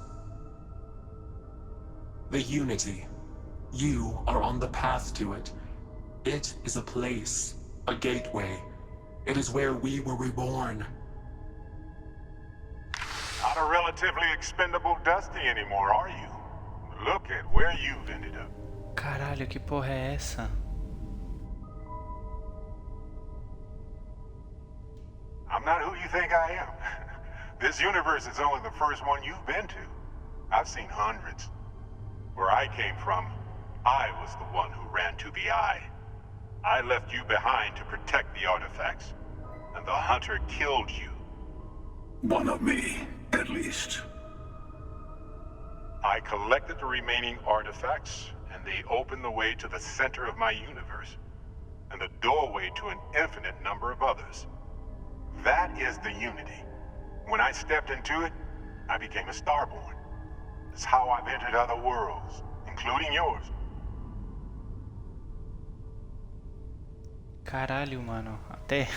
The Unity. You are on the path to it. It is a place, a gateway. It is where we were reborn. Not a relatively expendable Dusty anymore, are you? Look at where you've ended up. Caralho, que porra é essa? I'm not who you think I am. This universe is only the first one you've been to. I've seen hundreds. Where I came from, I was the one who ran to the Eye. I left you behind to protect the artifacts, and the Hunter killed you. One of me, at least. I collected the remaining artifacts, and they opened the way to the center of my universe, and the doorway to an infinite number of others. That is the Unity. When I stepped into it, I became a Starborn. It's how I've entered other worlds, including yours. Caralho, mano. Até...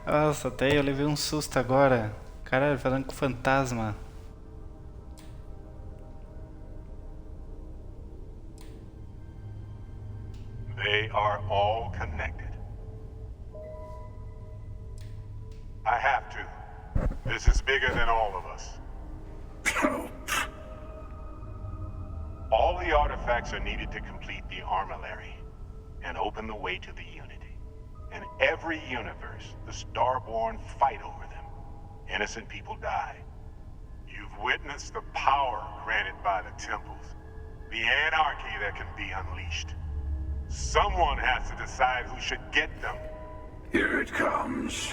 Nossa, até eu levei um susto agora. Caralho, falando com o fantasma. They are all connected. I have to. This is bigger than all of us. All the artifacts are needed to complete the armillary and open the way to the Unity. In every universe, the Starborn fight over them. Innocent people die. You've witnessed the power granted by the temples, the anarchy that can be unleashed. Someone has to decide who should get them. Here it comes.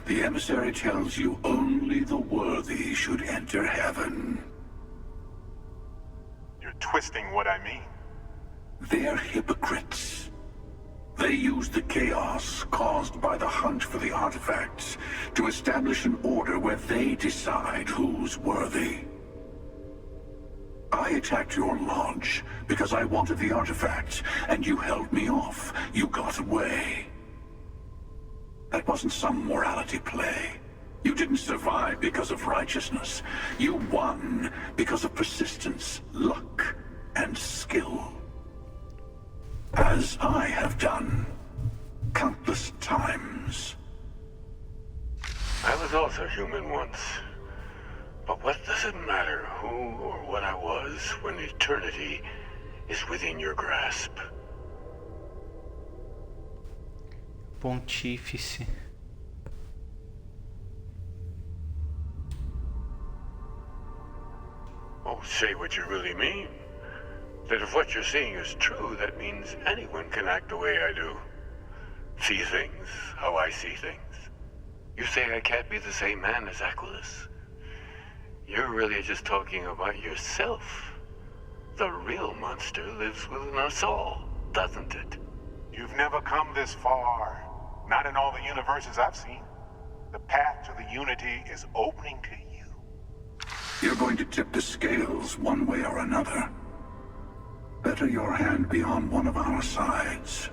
The emissary tells you only the worthy should enter heaven. You're twisting what I mean. They're hypocrites. They use the chaos caused by the hunt for the artifacts to establish an order where they decide who's worthy. I attacked your lodge because I wanted the artifacts, and you held me off. You got away. That wasn't some morality play. You didn't survive because of righteousness. You won because of persistence, luck, and skill. As I have done countless times. I was also human once. But what does it matter who or what I was when eternity is within your grasp? Pontífice. Oh, say what you really mean. That if what you're seeing is true, that means anyone can act the way I do. See things how I see things. You say I can't be the same man as Aquilus. You're really just talking about yourself. The real monster lives within us all, doesn't it? You've never come this far. Not in all the universes I've seen. The path to the Unity is opening to you. You're going to tip the scales one way or another. Better your hand be on one of our sides.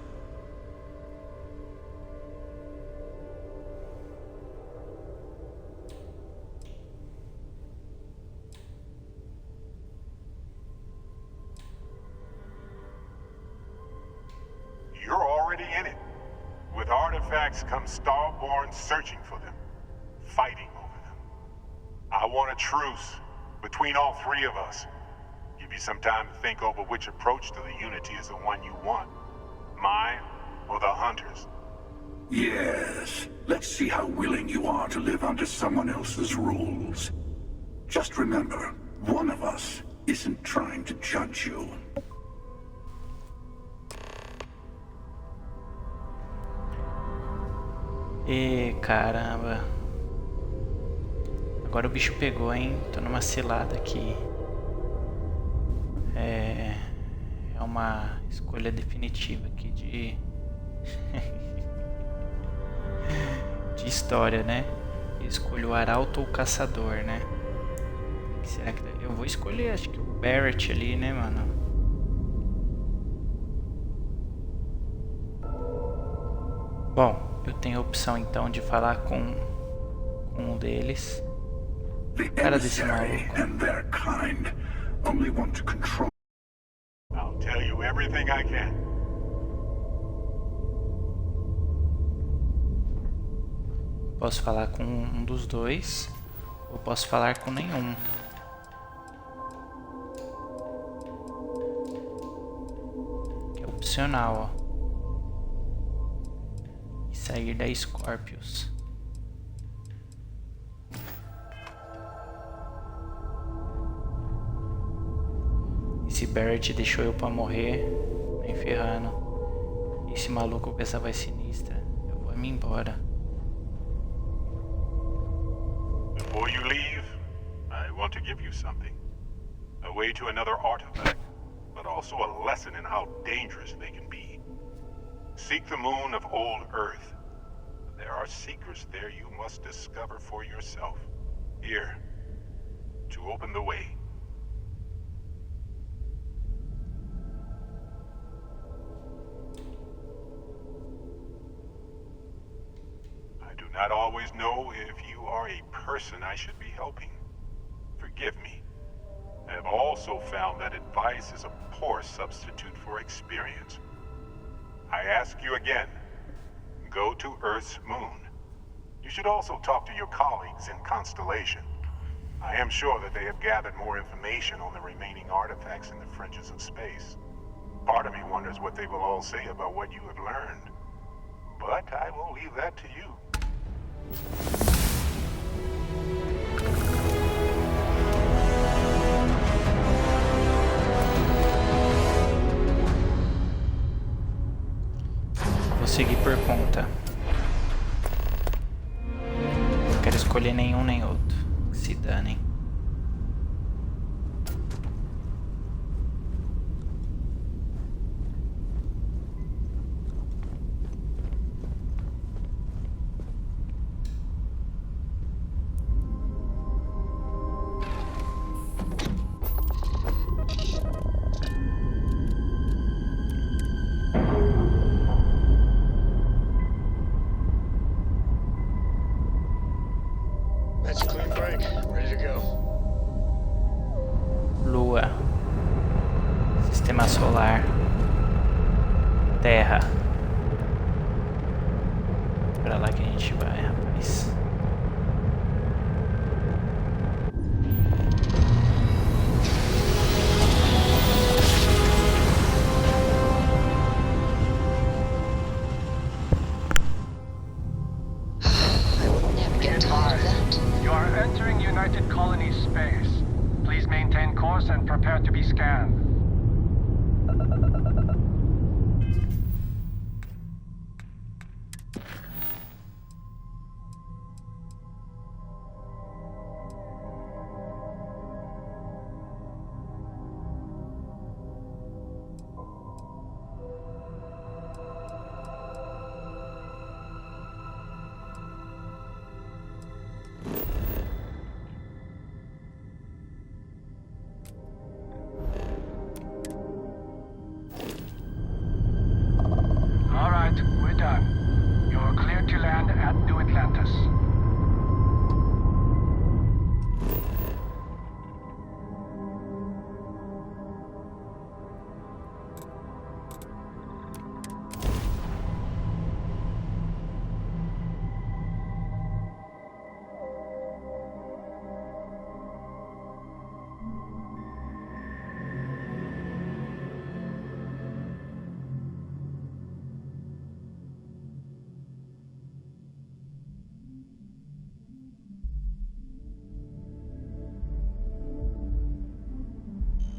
You're already in it. With artifacts come Starborn searching for them, fighting over them. I want a truce between all three of us. Give you some time to think over which approach to the Unity is the one you want. Mine or the Hunters? Yes. Let's see how willing you are to live under someone else's rules. Just remember, one of us isn't trying to judge you. E caramba. Agora o bicho pegou, hein? Tô numa cilada aqui. É uma escolha definitiva aqui de de história, né? Eu escolho o arauto ou o caçador, né? O que será que eu vou escolher? Acho que o Barrett ali, né, mano? Bom, eu tenho a opção então de falar com um deles. Cara desse maluco. I'll tell you everything I can. Posso falar com um dos dois, ou posso falar com nenhum. Que é opcional, ó. E sair da Scorpius. Esse Barrett deixou eu pra morrer, nem ferrando. Esse maluco com essa voz sinistra, eu vou me embora. Before you leave, I want to give you something. A way to another artifact, but also a lesson in how dangerous they can be. Seek the moon of old Earth. There are secrets there you must discover for yourself. Here, to open the way. always know if you are a person I should be helping. Forgive me. I have also found that advice is a poor substitute for experience. I ask you again, go to Earth's moon. You should also talk to your colleagues in Constellation. I am sure that they have gathered more information on the remaining artifacts in the fringes of space. Part of me wonders what they will all say about what you have learned. But I will leave that to you. Vou seguir por conta. Não quero escolher nenhum nem outro. Que se danem. That's a clean break. Ready to go. Lua. Sistema solar. Terra. Pra lá que a gente vai, rapaz. You are entering United Colony space. Please maintain course and prepare to be scanned. All right, we're done. You're cleared to land at New Atlantis.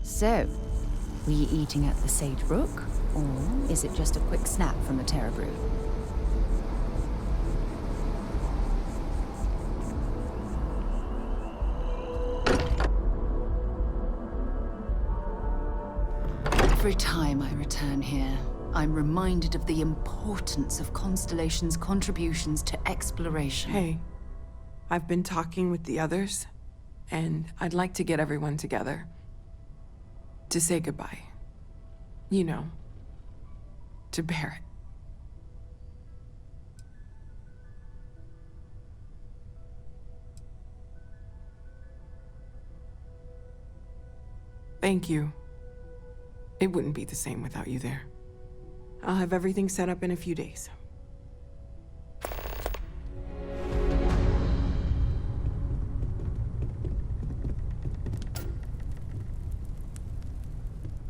So, were you eating at the Sage Brook? Or is it just a quick snap from the Terra Brew? Every time I return here, I'm reminded of the importance of Constellation's contributions to exploration. Hey, I've been talking with the others, and I'd like to get everyone together. To say goodbye. You know, to Barrett. Thank you. It wouldn't be the same without you there. I'll have everything set up in a few days.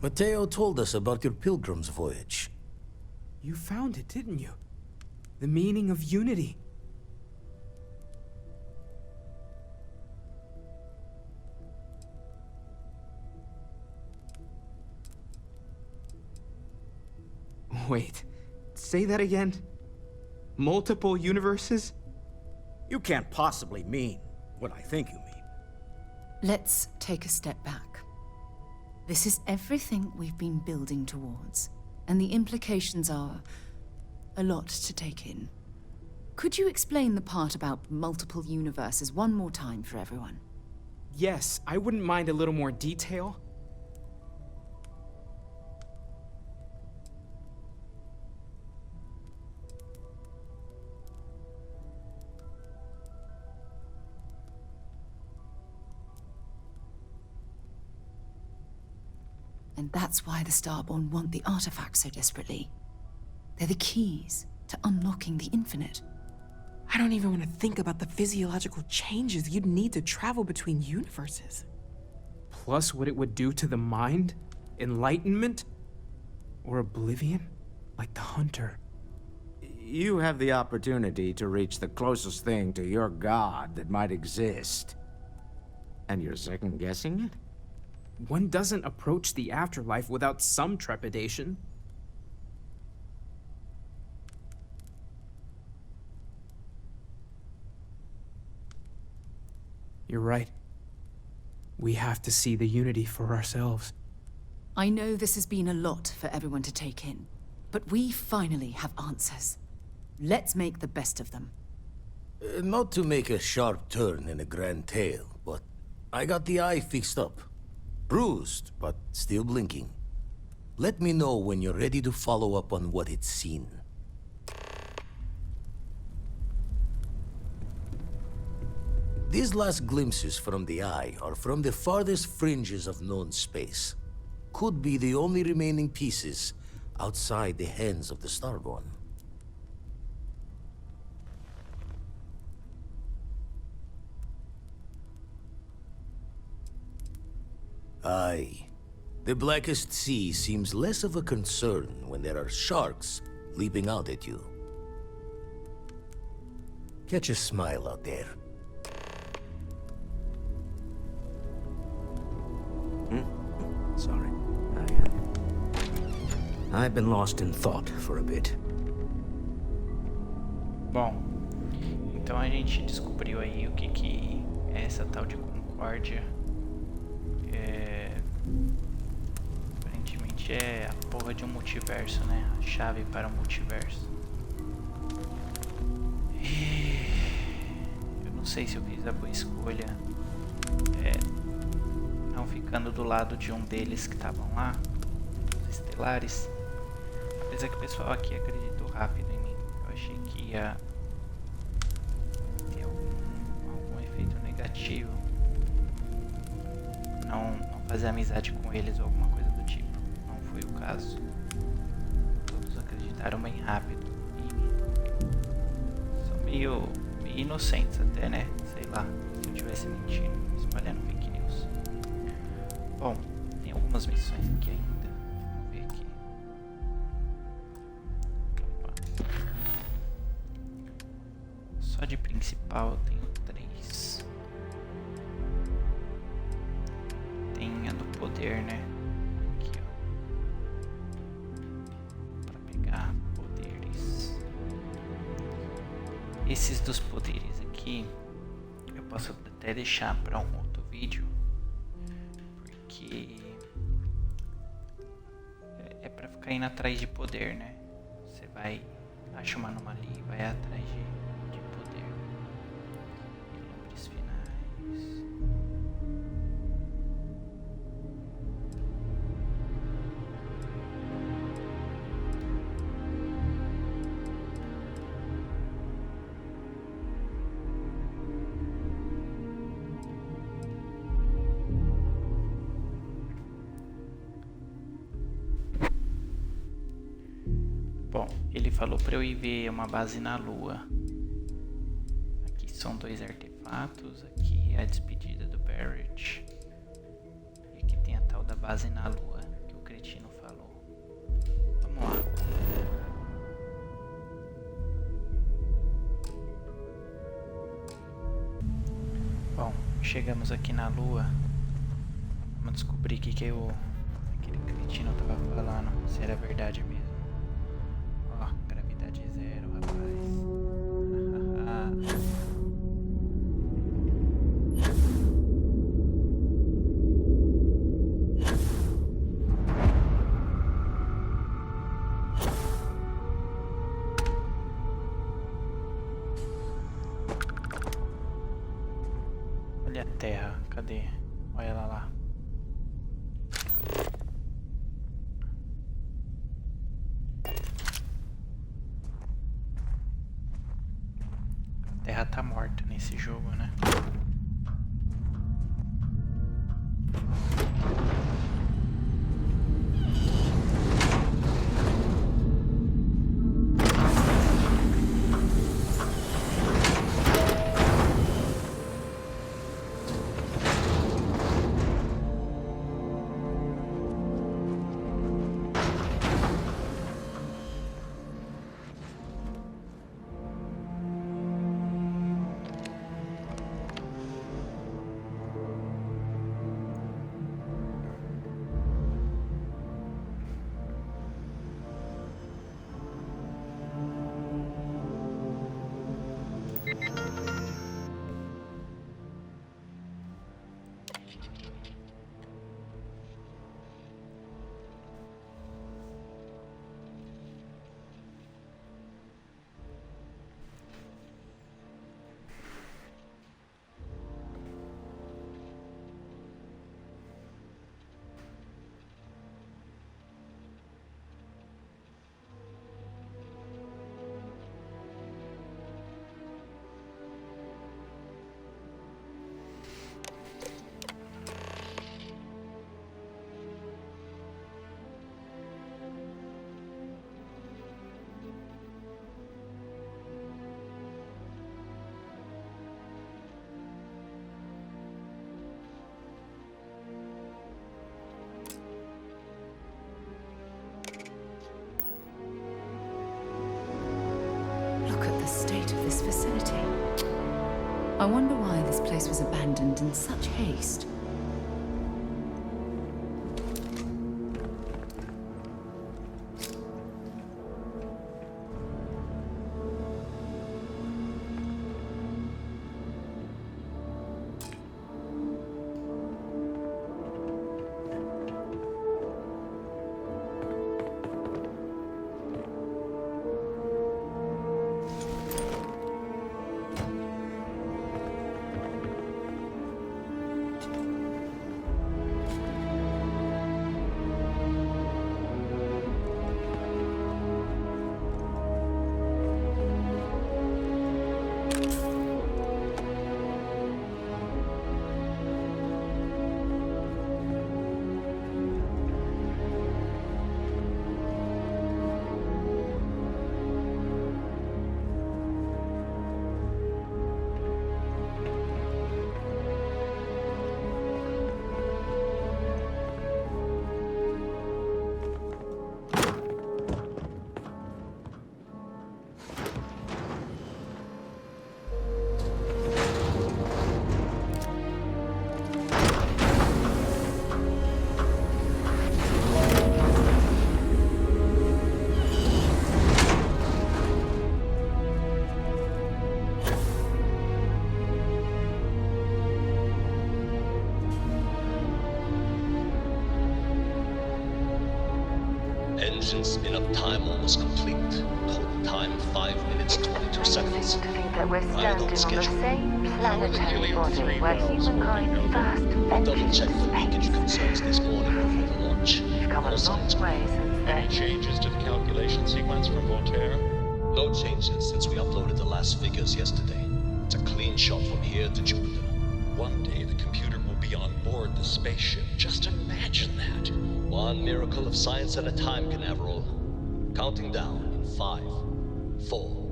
Mateo told us about your pilgrim's voyage. You found it, didn't you? The meaning of unity. Wait, say that again? Multiple universes? You can't possibly mean what I think you mean. Let's take a step back. This is everything we've been building towards, and the implications are a lot to take in. Could you explain the part about multiple universes one more time for everyone? Yes, I wouldn't mind a little more detail. And that's why the Starborn want the artifacts so desperately. They're the keys to unlocking the infinite. I don't even want to think about the physiological changes you'd need to travel between universes. Plus what it would do to the mind? Enlightenment? Or oblivion? Like the Hunter. You have the opportunity to reach the closest thing to your god that might exist. And you're second-guessing it? One doesn't approach the afterlife without some trepidation. You're right. We have to see the unity for ourselves. I know this has been a lot for everyone to take in, but we finally have answers. Let's make the best of them. Not to make a sharp turn in a grand tale, but I got the eye fixed up. Bruised, but still blinking. Let me know when you're ready to follow up on what it's seen. These last glimpses from the eye are from the farthest fringes of known space. Could be the only remaining pieces outside the hands of the Starborn. Aye. The blackest sea seems less of a concern when there are sharks leaping out at you. Catch a smile out there. Sorry. I've been lost in thought for a bit. Bom, então a gente descobriu aí o que é essa tal de concórdia. Aparentemente é a porra de um multiverso, né? A chave para o multiverso. Eu não sei se eu fiz a boa escolha. Não ficando do lado de um deles que estavam lá, os estelares. Apesar que o pessoal aqui acreditou rápido em mim. Eu achei que ia ter algum efeito negativo. Não fazer amizade com eles ou alguma coisa do tipo. Não foi o caso. Todos acreditaram bem rápido em mim. São meio inocentes até, né? Sei lá, se eu estivesse mentindo, espalhando fake news. Bom, tem algumas missões aqui ainda. Vamos ver aqui. Opa. Só de principal eu tenho 3. Tem a do poder, né? Aqui, ó. Pra pegar poderes. Esses dos poderes aqui eu posso até deixar para um outro vídeo. Que é pra ficar indo atrás de poder, né? Você vai, acha uma anomalia e vai atrás de poder. Vislumbres finais. Bom, ele falou para eu ir ver uma base na Lua. Aqui são 2 artefatos. Aqui é a despedida do Barrett. E aqui tem a tal da base na Lua que o cretino falou. Vamos lá. Bom, chegamos aqui na Lua. Vamos descobrir o que aquele cretino tava falando. Se era verdade mesmo. Gravidade 0, rapaz. Olha a Terra, cadê? Olha ela lá. A Terra tá morta nesse jogo, né? I wonder why this place was abandoned in such haste. Engine spin-up time almost complete. Total time 5 minutes 22 seconds. To think that we're standing on the schedule. same planetary body where humankind first ventured Double-check into the space. leakage concerns this morning before the launch. We've come a long way since then. Any changes to the calculation sequence from Voltaire? No changes since we uploaded the last figures yesterday. It's a clean shot from here to Jupiter. One day the computer will be on board the spaceship. Just imagine that. One miracle of science at a time, Canaveral. Counting down in 5, 4,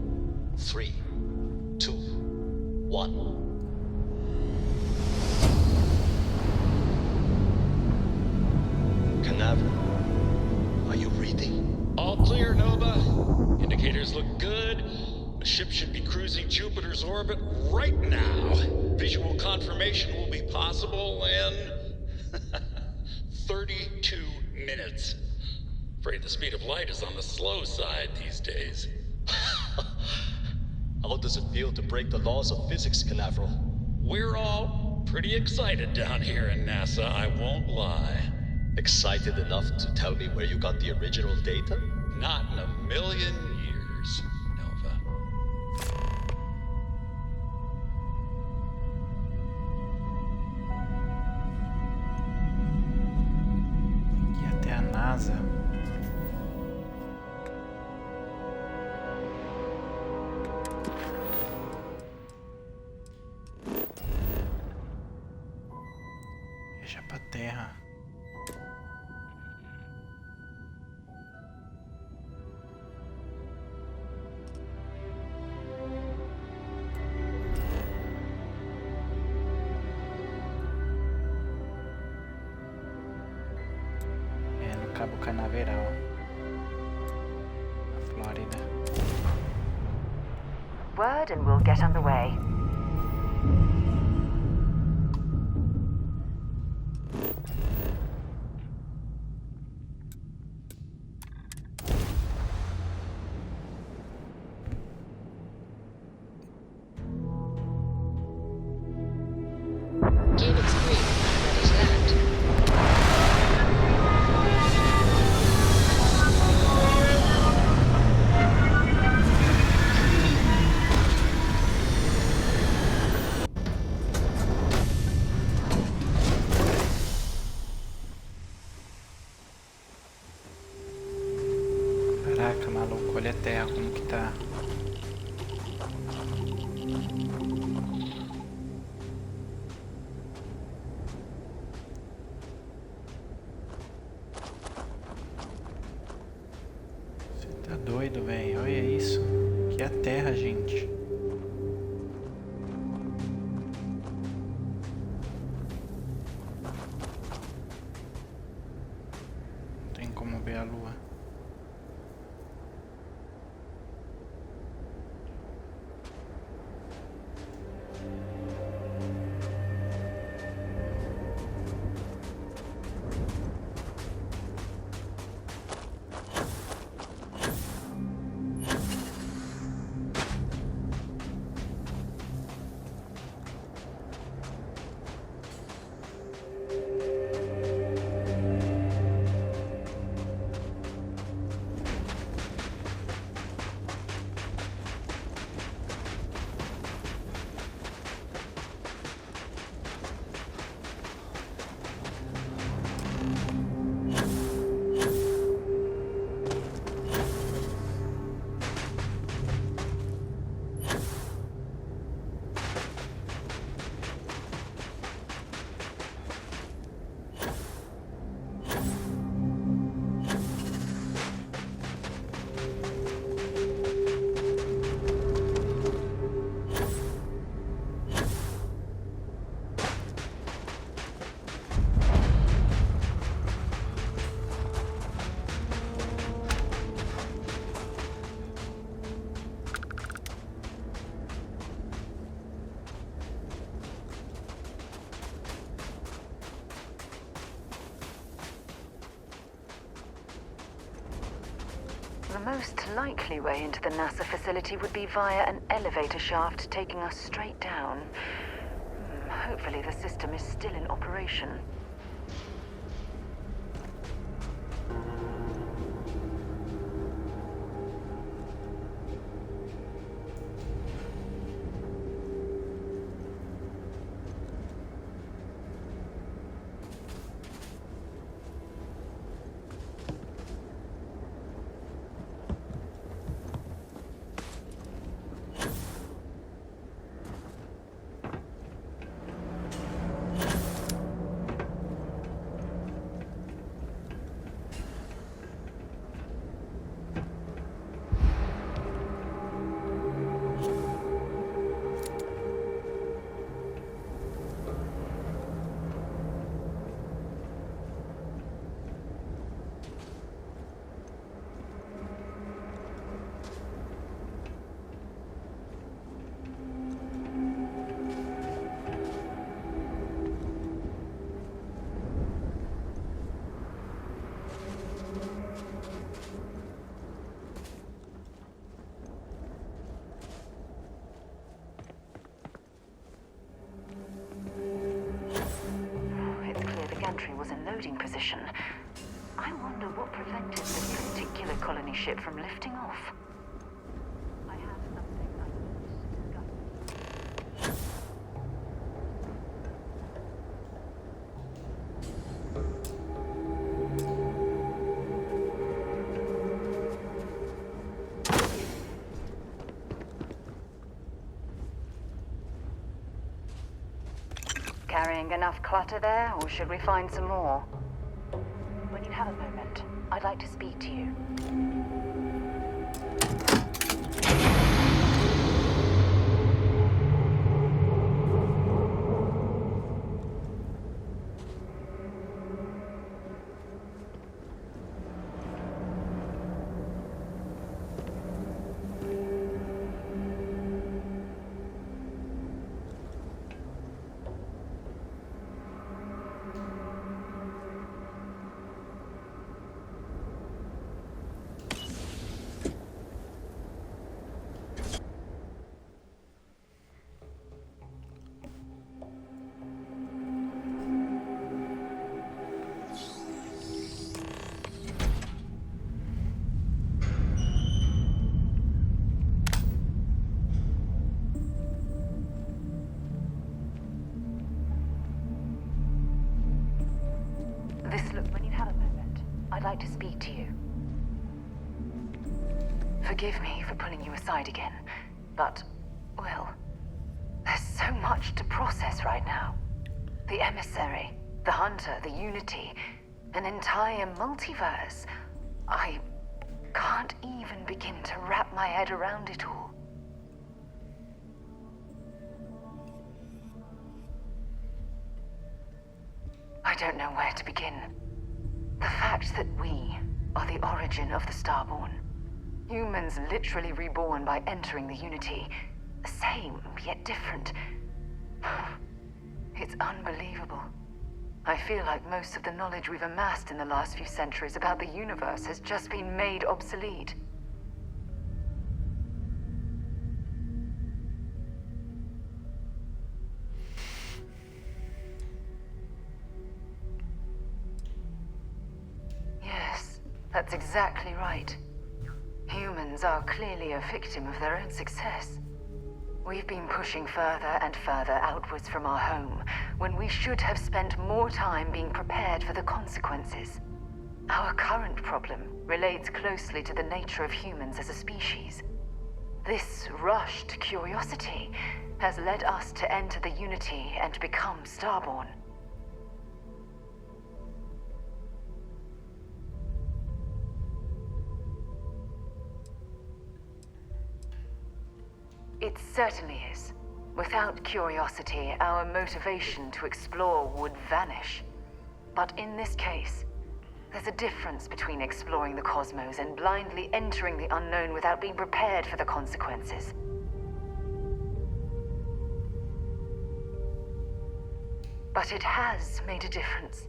3, 2, 1. Canaveral, are you reading? All clear, Nova. Indicators look good. The ship should be cruising Jupiter's orbit right now. Visual confirmation will be possible in 32 minutes. Afraid the speed of light is on the slow side these days. How does it feel to break the laws of physics, Canaveral? We're all pretty excited down here in NASA, I won't lie. Excited enough to tell me where you got the original data? Not in a million years, Nova. E até a NASA. Viajar pra Terra. Cabo Canaveral, na Flórida. Word and we'll get underway. Units 3, ready to land. Caraca, maluco, olha a Terra como que tá. Você tá doido, velho? Olha isso. Que é a Terra, gente. Não tem como ver a Lua. the most likely way into the NASA facility would be via an elevator shaft taking us straight down. Hopefully the system is still in operation. Was in loading position. I wonder what prevented this particular colony ship from lifting off. I have something I need to discuss. Carrying enough clutter there, or should we find some more? When you have a moment, I'd like to speak to you. When you have a moment, I'd like to speak to you. Forgive me for pulling you aside again, but, well, there's so much to process right now. The emissary, the hunter, the unity, an entire multiverse. I can't even begin to wrap my head around it all. I don't know where to begin. The fact that we are the origin of the Starborn. Humans literally reborn by entering the Unity. Same, yet different. It's unbelievable. I feel like most of the knowledge we've amassed in the last few centuries about the universe has just been made obsolete. That's exactly right. Humans are clearly a victim of their own success. We've been pushing further and further outwards from our home, when we should have spent more time being prepared for the consequences. Our current problem relates closely to the nature of humans as a species. This rushed curiosity has led us to enter the Unity and become Starborn. It certainly is. Without curiosity, our motivation to explore would vanish. But in this case, there's a difference between exploring the cosmos and blindly entering the unknown without being prepared for the consequences. But it has made a difference.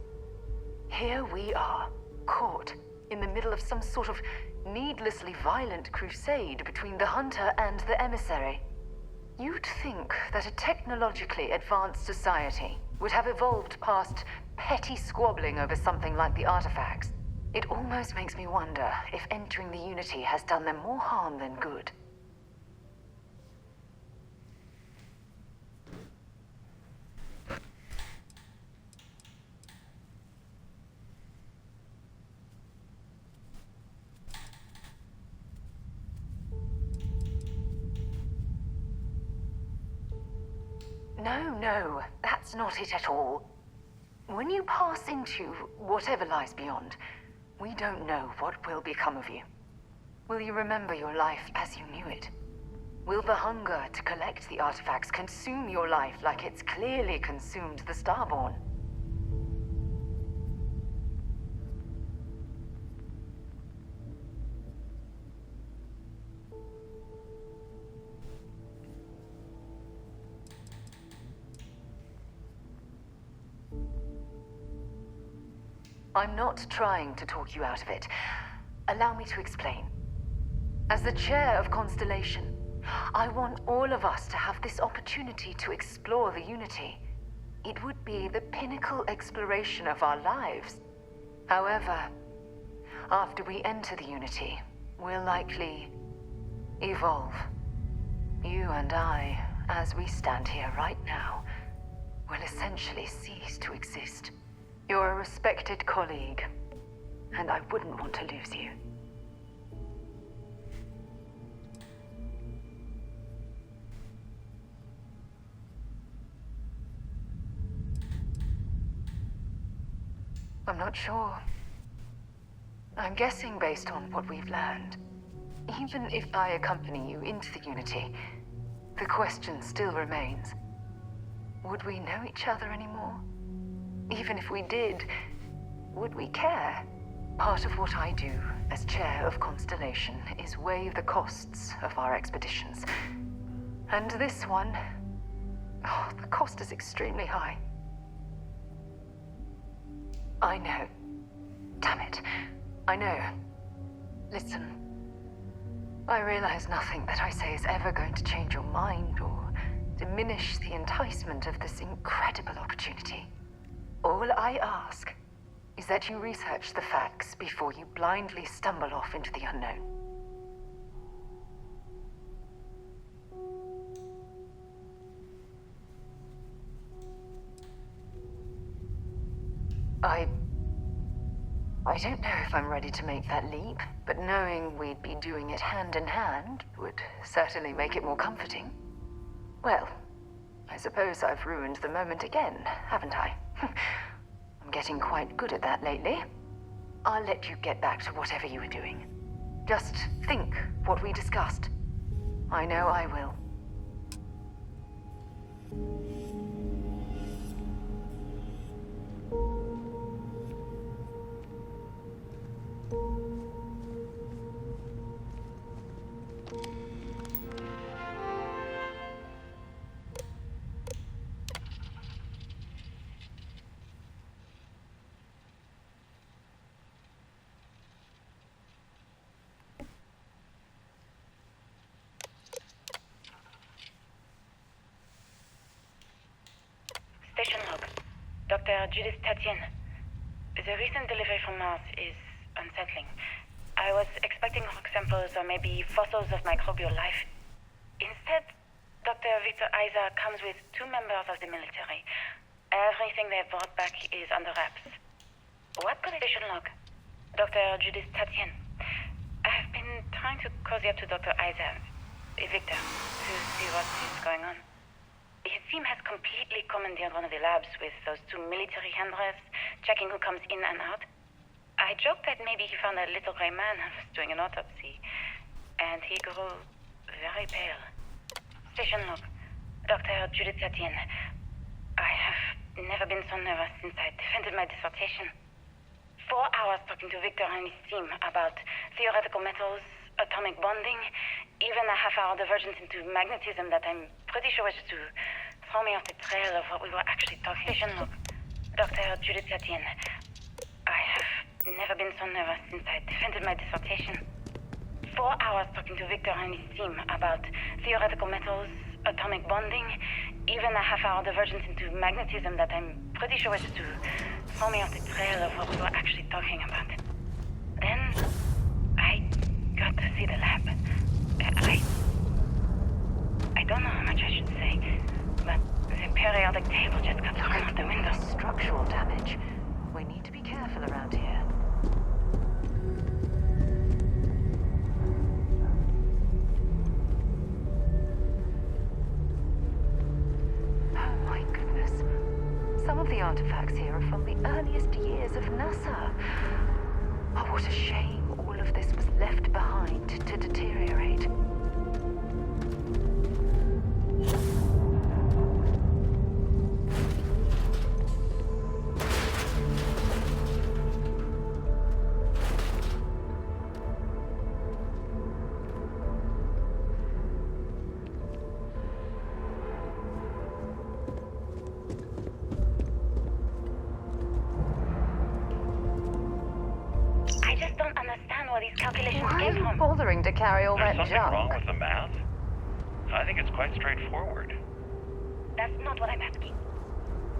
Here we are, caught in the middle of some sort of needlessly violent crusade between the hunter and the emissary. You'd think that a technologically advanced society would have evolved past petty squabbling over something like the artifacts. It almost makes me wonder if entering the Unity has done them more harm than good. No, that's not it at all. When you pass into whatever lies beyond, we don't know what will become of you. Will you remember your life as you knew it? Will the hunger to collect the artifacts consume your life like it's clearly consumed the Starborn? I'm not trying to talk you out of it. Allow me to explain. As the chair of Constellation, I want all of us to have this opportunity to explore the Unity. It would be the pinnacle exploration of our lives. However, after we enter the Unity, we'll likely evolve. You and I, as we stand here right now, will essentially cease to exist. You're a respected colleague, and I wouldn't want to lose you. I'm not sure. I'm guessing based on what we've learned. Even if I accompany you into the Unity, the question still remains. Would we know each other anymore? Even if we did, would we care? Part of what I do as chair of Constellation is weigh the costs of our expeditions. And this one, the cost is extremely high. I know. Damn it. I know. Listen. I realize nothing that I say is ever going to change your mind or diminish the enticement of this incredible opportunity. All I ask is that you research the facts before you blindly stumble off into the unknown. I don't know if I'm ready to make that leap, but knowing we'd be doing it hand in hand would certainly make it more comforting. Well, I suppose I've ruined the moment again, haven't I? I'm getting quite good at that lately. I'll let you get back to whatever you were doing. Just think what we discussed. I know I will. Station log. Dr. Judith Tatien. The recent delivery from Mars is unsettling. I was expecting rock samples or maybe fossils of microbial life. Instead, Dr. Victor Isa comes with 2 members of the military. Everything they brought back is under wraps. What could station log? Dr. Judith Tatien. I've been trying to cozy up to Dr. Isa, Victor, to see what is going on. His team has completely commandeered one of the labs with those 2 military handrails, checking who comes in and out. I joked that maybe he found a little gray man and was doing an autopsy, and he grew very pale. Station log. Dr. Judith Tatien. I have never been so nervous since I defended my dissertation. 4 hours talking to Victor and his team about theoretical metals, atomic bonding, even a half-hour divergence into magnetism that I'm pretty sure was to throw me off the trail of what we were actually talking. Station log. Dr. Judith Tatien. I have never been so nervous since I defended my dissertation. 4 hours talking to Victor and his team about theoretical metals, atomic bonding, even a half-hour divergence into magnetism that I'm pretty sure was to throw me off the trail of what we were actually talking about. Then I got to see the lab. I don't know how much I should say, but the periodic table just got thrown out the window. Structural damage. We need to be careful around here. Oh my goodness. Some of the artifacts here are from the earliest years of NASA. Oh, what a shame all of this was left behind to deteriorate. Calculations came from. Bothering to carry all that There's junk. something wrong with the math? I think it's quite straightforward. That's not what I'm asking.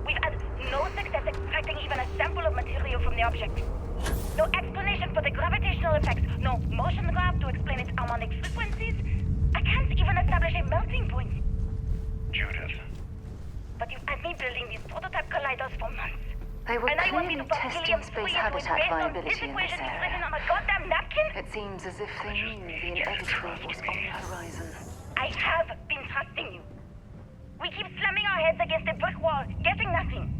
We've had no success extracting even a sample of material from the object. No explanation for the gravitational effects. No motion graph to explain its harmonic frequencies. I can't even establish a melting point. Judith. But you've had me building these prototype colliders for months. They were and now you want me clearly to put testing helium space 3 habitat based on viability this in equation this is area. written on a goddamn napkin? It seems as if they knew the inevitable was on the horizon. I have been trusting you. We keep slamming our heads against a brick wall, getting nothing.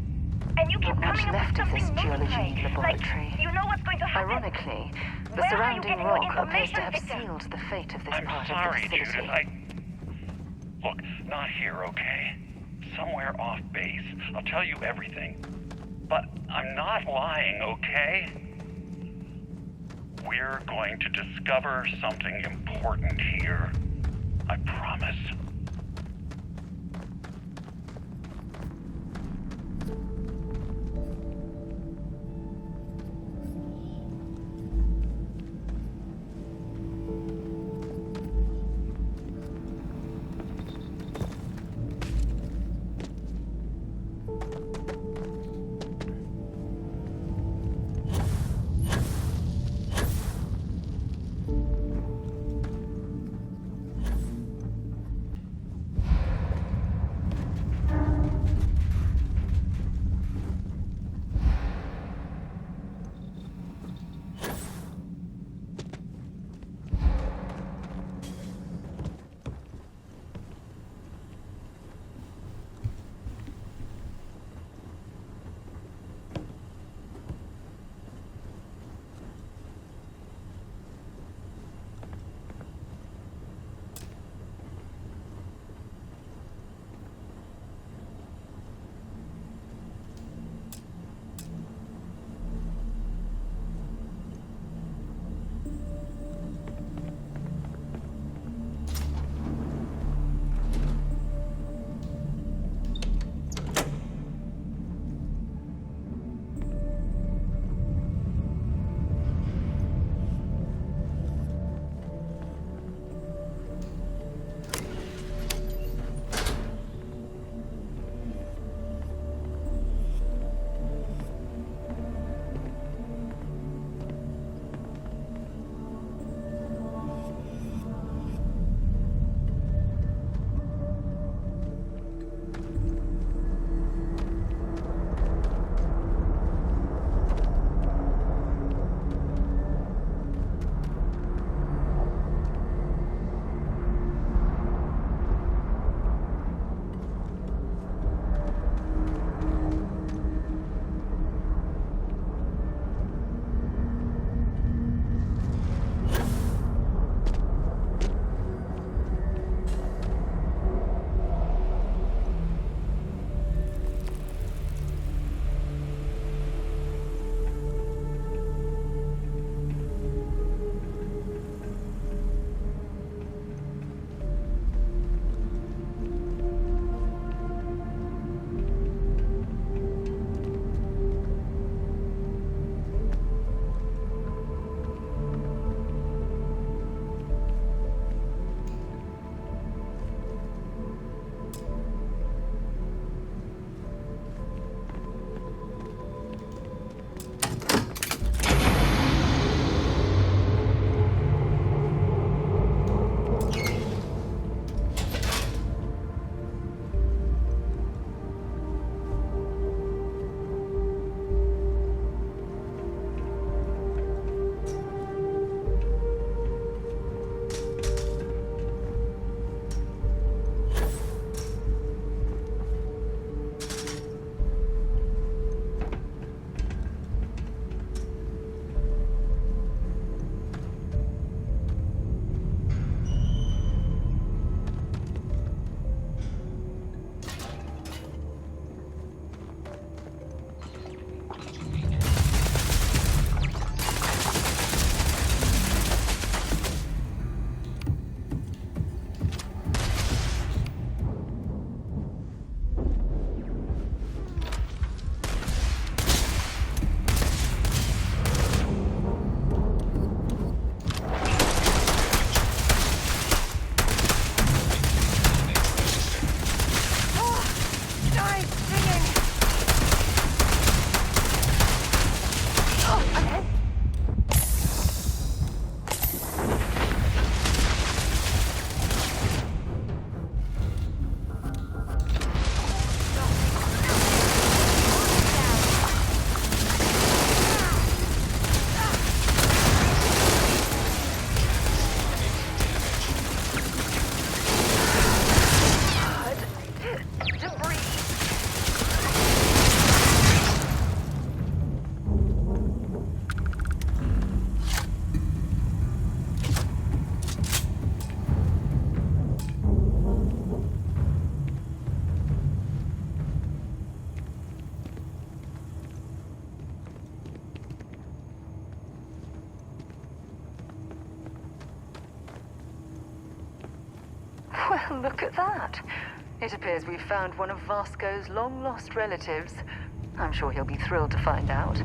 And you keep Not much coming up left with of this something geology new, laboratory. like you know what's going to happen. Ironically, the Where are you surrounding getting your rock appears to information, have Victor? sealed the fate of this I'm part sorry, of the facility. Judith. Look, not here, okay? Somewhere off base. I'll tell you everything. But I'm not lying, okay? We're going to discover something important here. I promise. Look at that. It appears we've found one of Vasco's long-lost relatives. I'm sure he'll be thrilled to find out.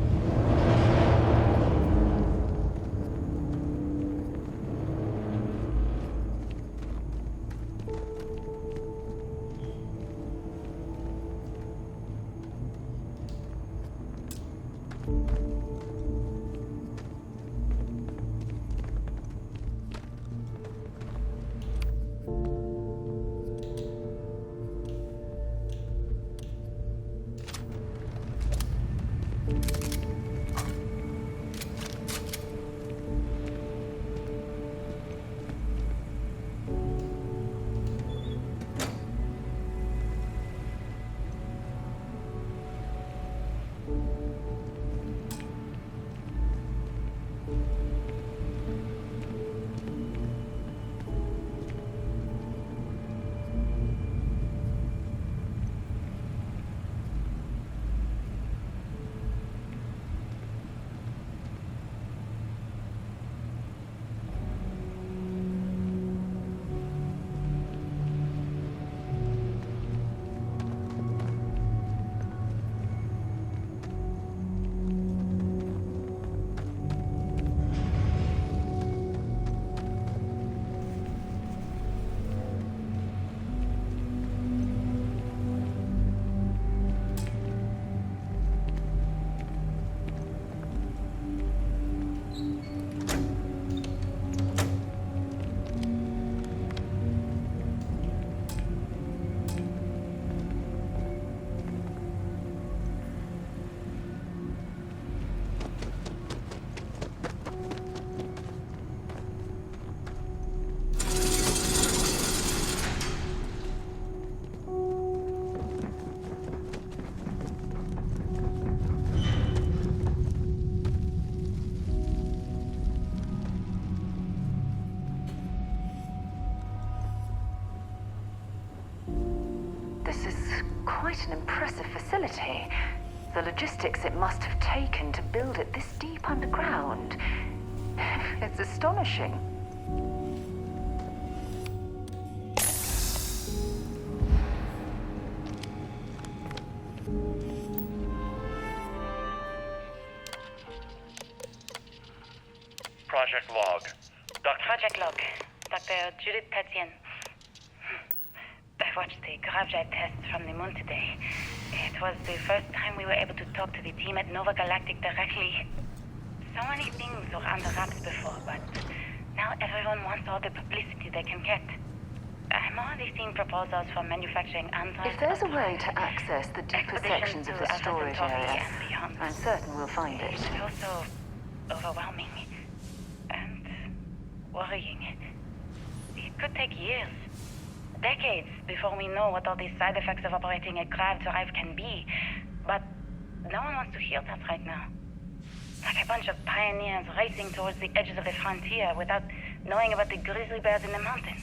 Quite an impressive facility. The logistics it must have taken to build it this deep underground. It's astonishing. Project log. Project log. Dr. Judith Tatian. I watched the gravjet tests from the moon today. It was the first time we were able to talk to the team at Nova Galactic directly. So many things were under wraps before, but now everyone wants all the publicity they can get. I'm already seeing proposals for manufacturing androids. If there's a way to access the deeper sections of the storage area, I'm certain we'll find it. It's also overwhelming and worrying. It could take years. Decades before we know what all the side effects of operating a grav drive can be. But no one wants to hear that right now. Like a bunch of pioneers racing towards the edges of the frontier without knowing about the grizzly bears in the mountains.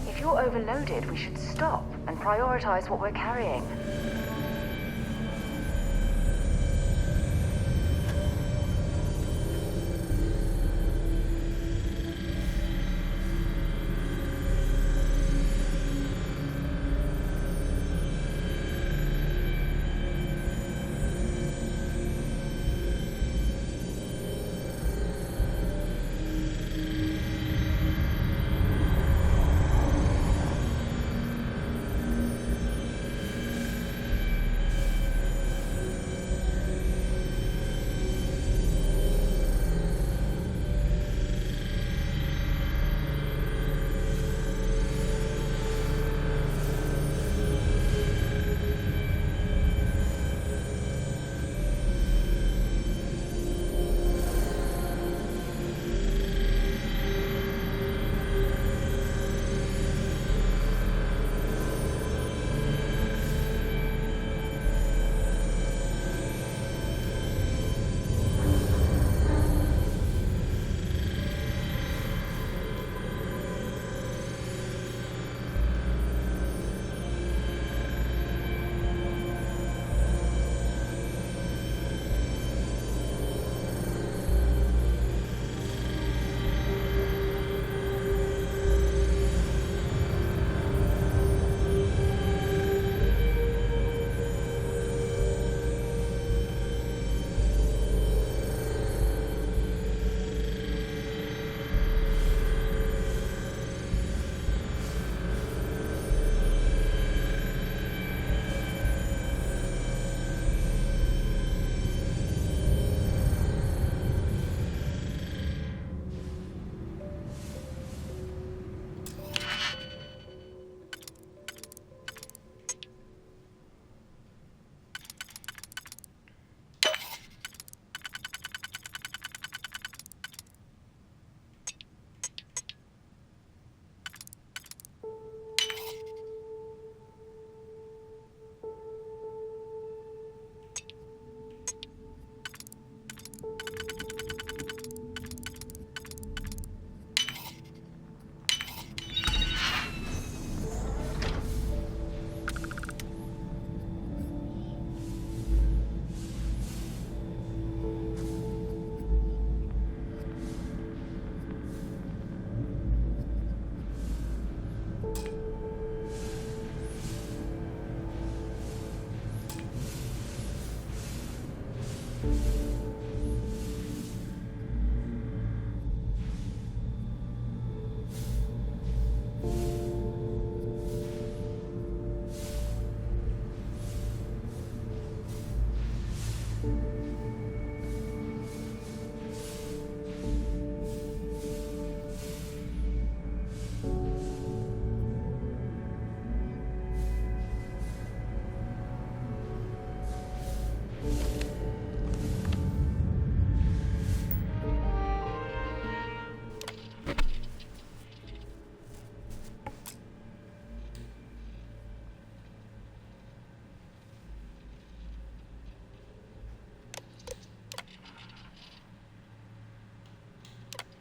If you're overloaded, we should stop and prioritize what we're carrying.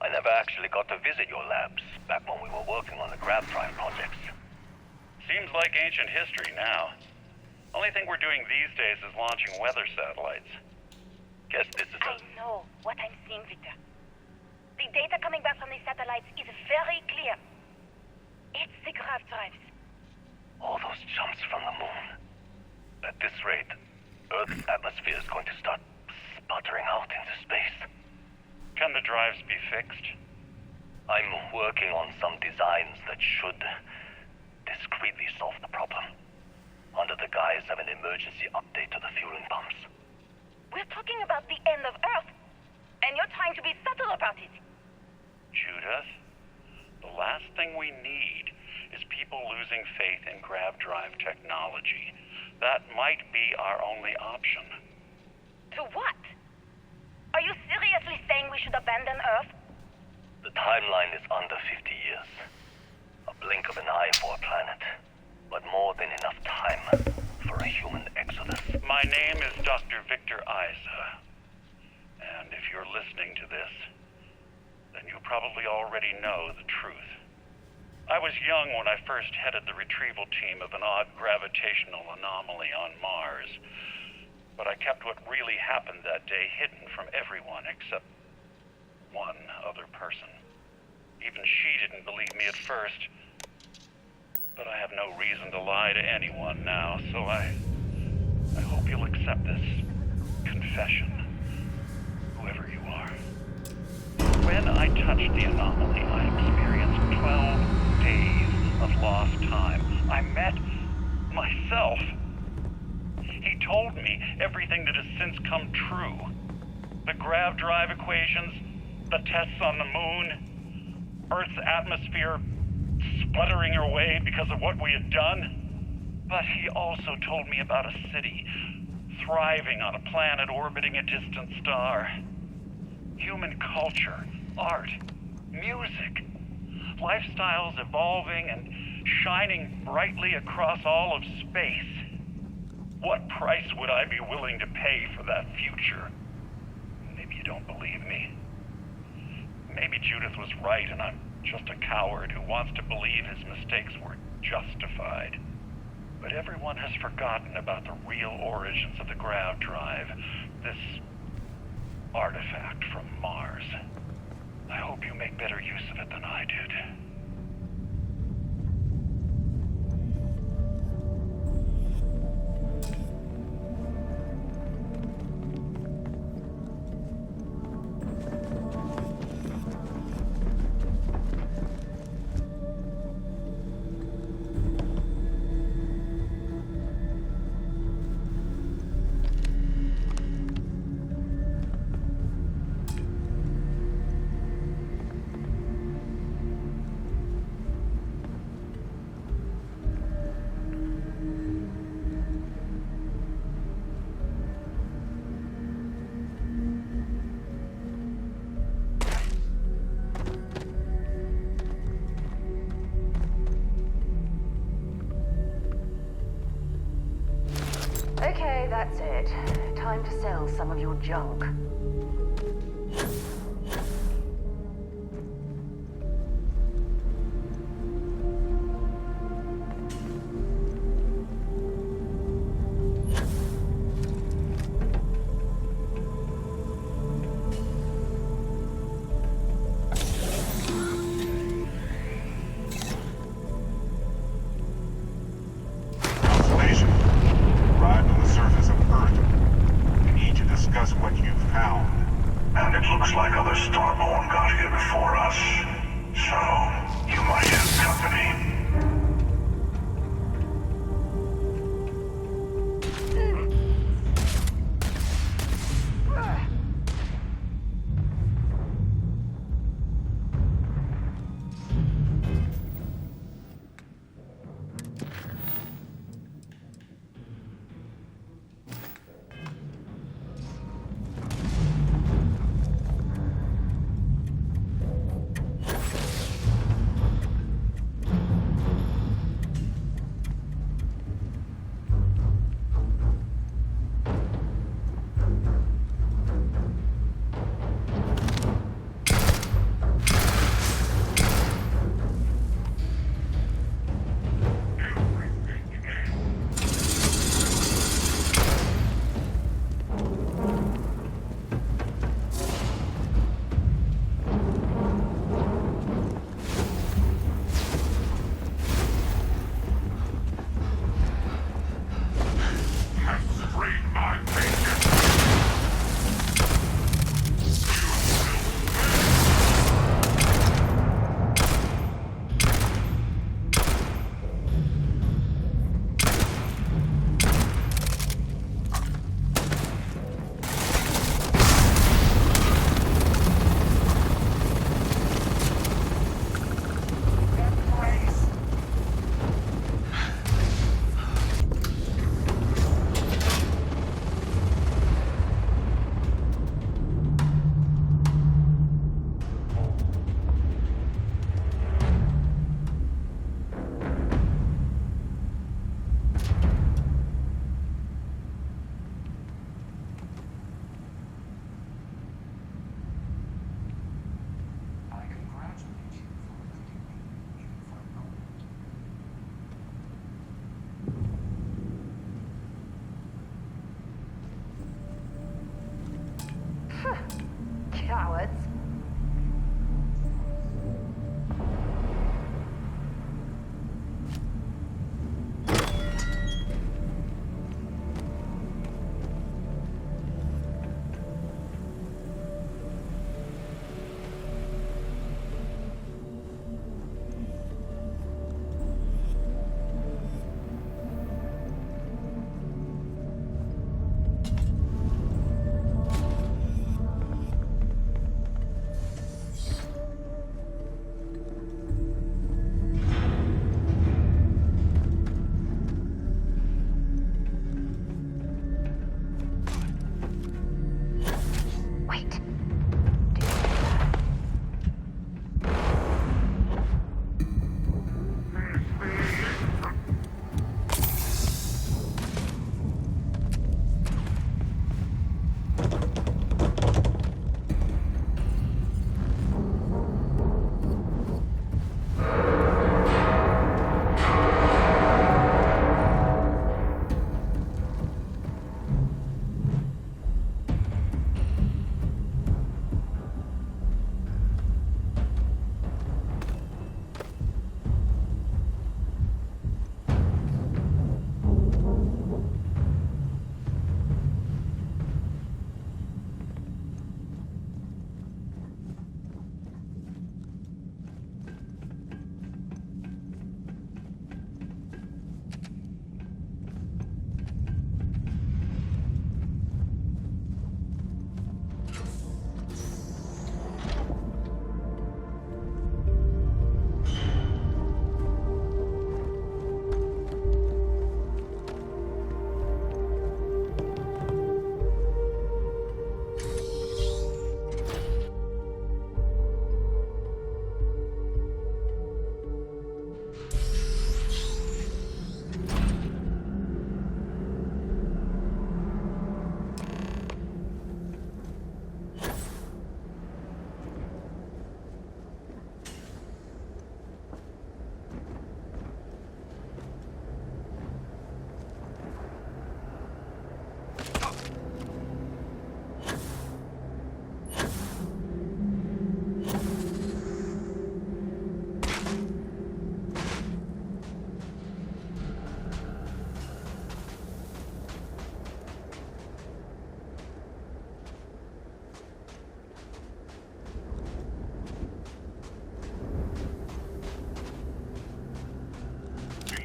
I never actually got to visit your labs back when we were working on the Grav Drive projects. Seems like ancient history now. Only thing we're doing these days is launching weather satellites. Guess this is I know what I'm seeing, Victor. The data coming back from these satellites is very clear. It's the Grav Drives. all those jumps from the moon. At this rate, Earth's atmosphere is going to start sputtering out into space. Can the drives be fixed? I'm working on some designs that should discreetly solve the problem, under the guise of an emergency update to the fueling pumps. We're talking about the end of Earth, and you're trying to be subtle about it. Judith, the last thing we need is people losing faith in grav drive technology. That might be our only option. To what? Are you seriously saying we should abandon Earth? The timeline is under 50 years. A blink of an eye for a planet, but more than enough time for a human exodus. My name is Dr. Victor Isa, and if you're listening to this, then you probably already know the truth. I was young when I first headed the retrieval team of an odd gravitational anomaly on Mars, but I kept what really happened that day hidden from everyone except one other person. Even she didn't believe me at first, but I have no reason to lie to anyone now, so I hope you'll accept this confession, whoever you are. When I touched the anomaly, I experienced 12 days of lost time. I met myself. He told me everything that has since come true. The grav drive equations, the tests on the moon, Earth's atmosphere sputtering away because of what we had done. But he also told me about a city thriving on a planet orbiting a distant star. Human culture, art, music, lifestyles evolving and shining brightly across all of space. What price would I be willing to pay for that future? Maybe you don't believe me. Maybe Judith was right and I'm just a coward who wants to believe his mistakes were justified. But everyone has forgotten about the real origins of the grav drive, this artifact from Mars. I hope you make better use of it than I did. Okay, that's it. Time to sell some of your junk. Arrived on the surface of Earth. We need to discuss what you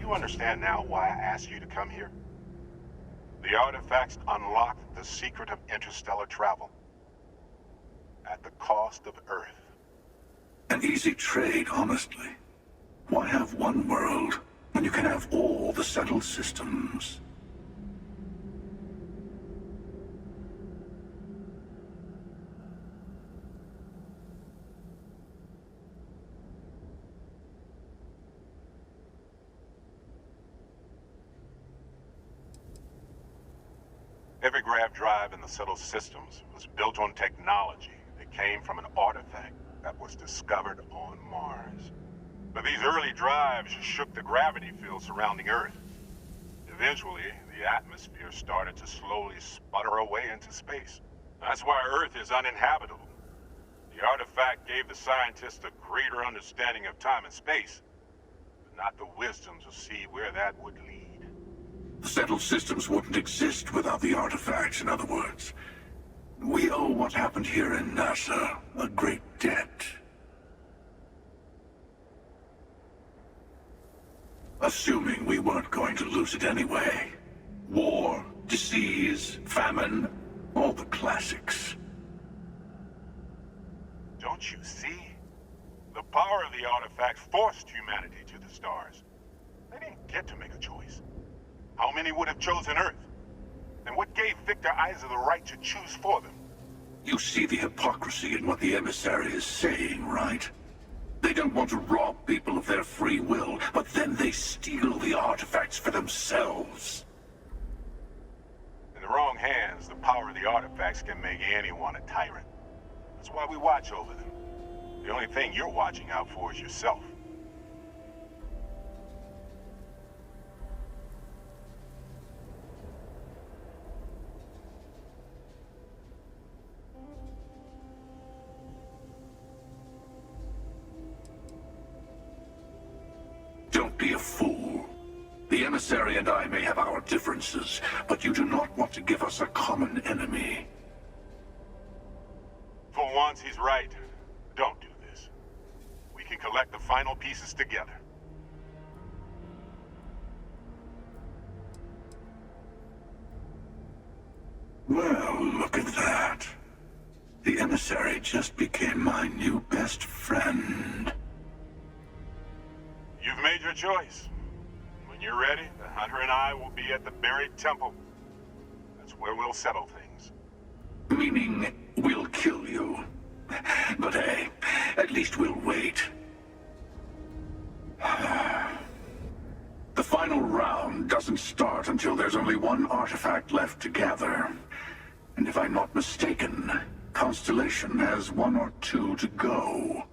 you understand now why I asked you to come here? The artifacts unlocked the secret of interstellar travel. At the cost of Earth. An easy trade, honestly. Why have one world when you can have all the settled systems? Every grav drive in the settled systems was built on technology that came from an artifact that was discovered on Mars. But these early drives shook the gravity field surrounding Earth. Eventually, the atmosphere started to slowly sputter away into space. That's why Earth is uninhabitable. The artifact gave the scientists a greater understanding of time and space, but not the wisdom to see where that would lead. The settled systems wouldn't exist without the artifacts, in other words. We owe what happened here in NASA a great debt. Assuming we weren't going to lose it anyway. War, disease, famine, all the classics. Don't you see? The power of the artifact forced humanity to the stars. They didn't get to make a choice. How many would have chosen Earth? And what gave Victor Isa the right to choose for them? You see the hypocrisy in what the emissary is saying, right? They don't want to rob people of their free will, but then they steal the artifacts for themselves. In the wrong hands, the power of the artifacts can make anyone a tyrant. That's why we watch over them. The only thing you're watching out for is yourself. Don't be a fool. The emissary and I may have our differences, but you do not want to give us a common enemy. For once, he's right. Don't do this. We can collect the final pieces together. Well, look at that. The emissary just became my new best friend. You've made your choice. When you're ready, the Hunter and I will be at the buried temple. That's where we'll settle things. Meaning, we'll kill you. But hey, at least we'll wait. The final round doesn't start until there's only one artifact left to gather. And if I'm not mistaken, Constellation has one or two to go.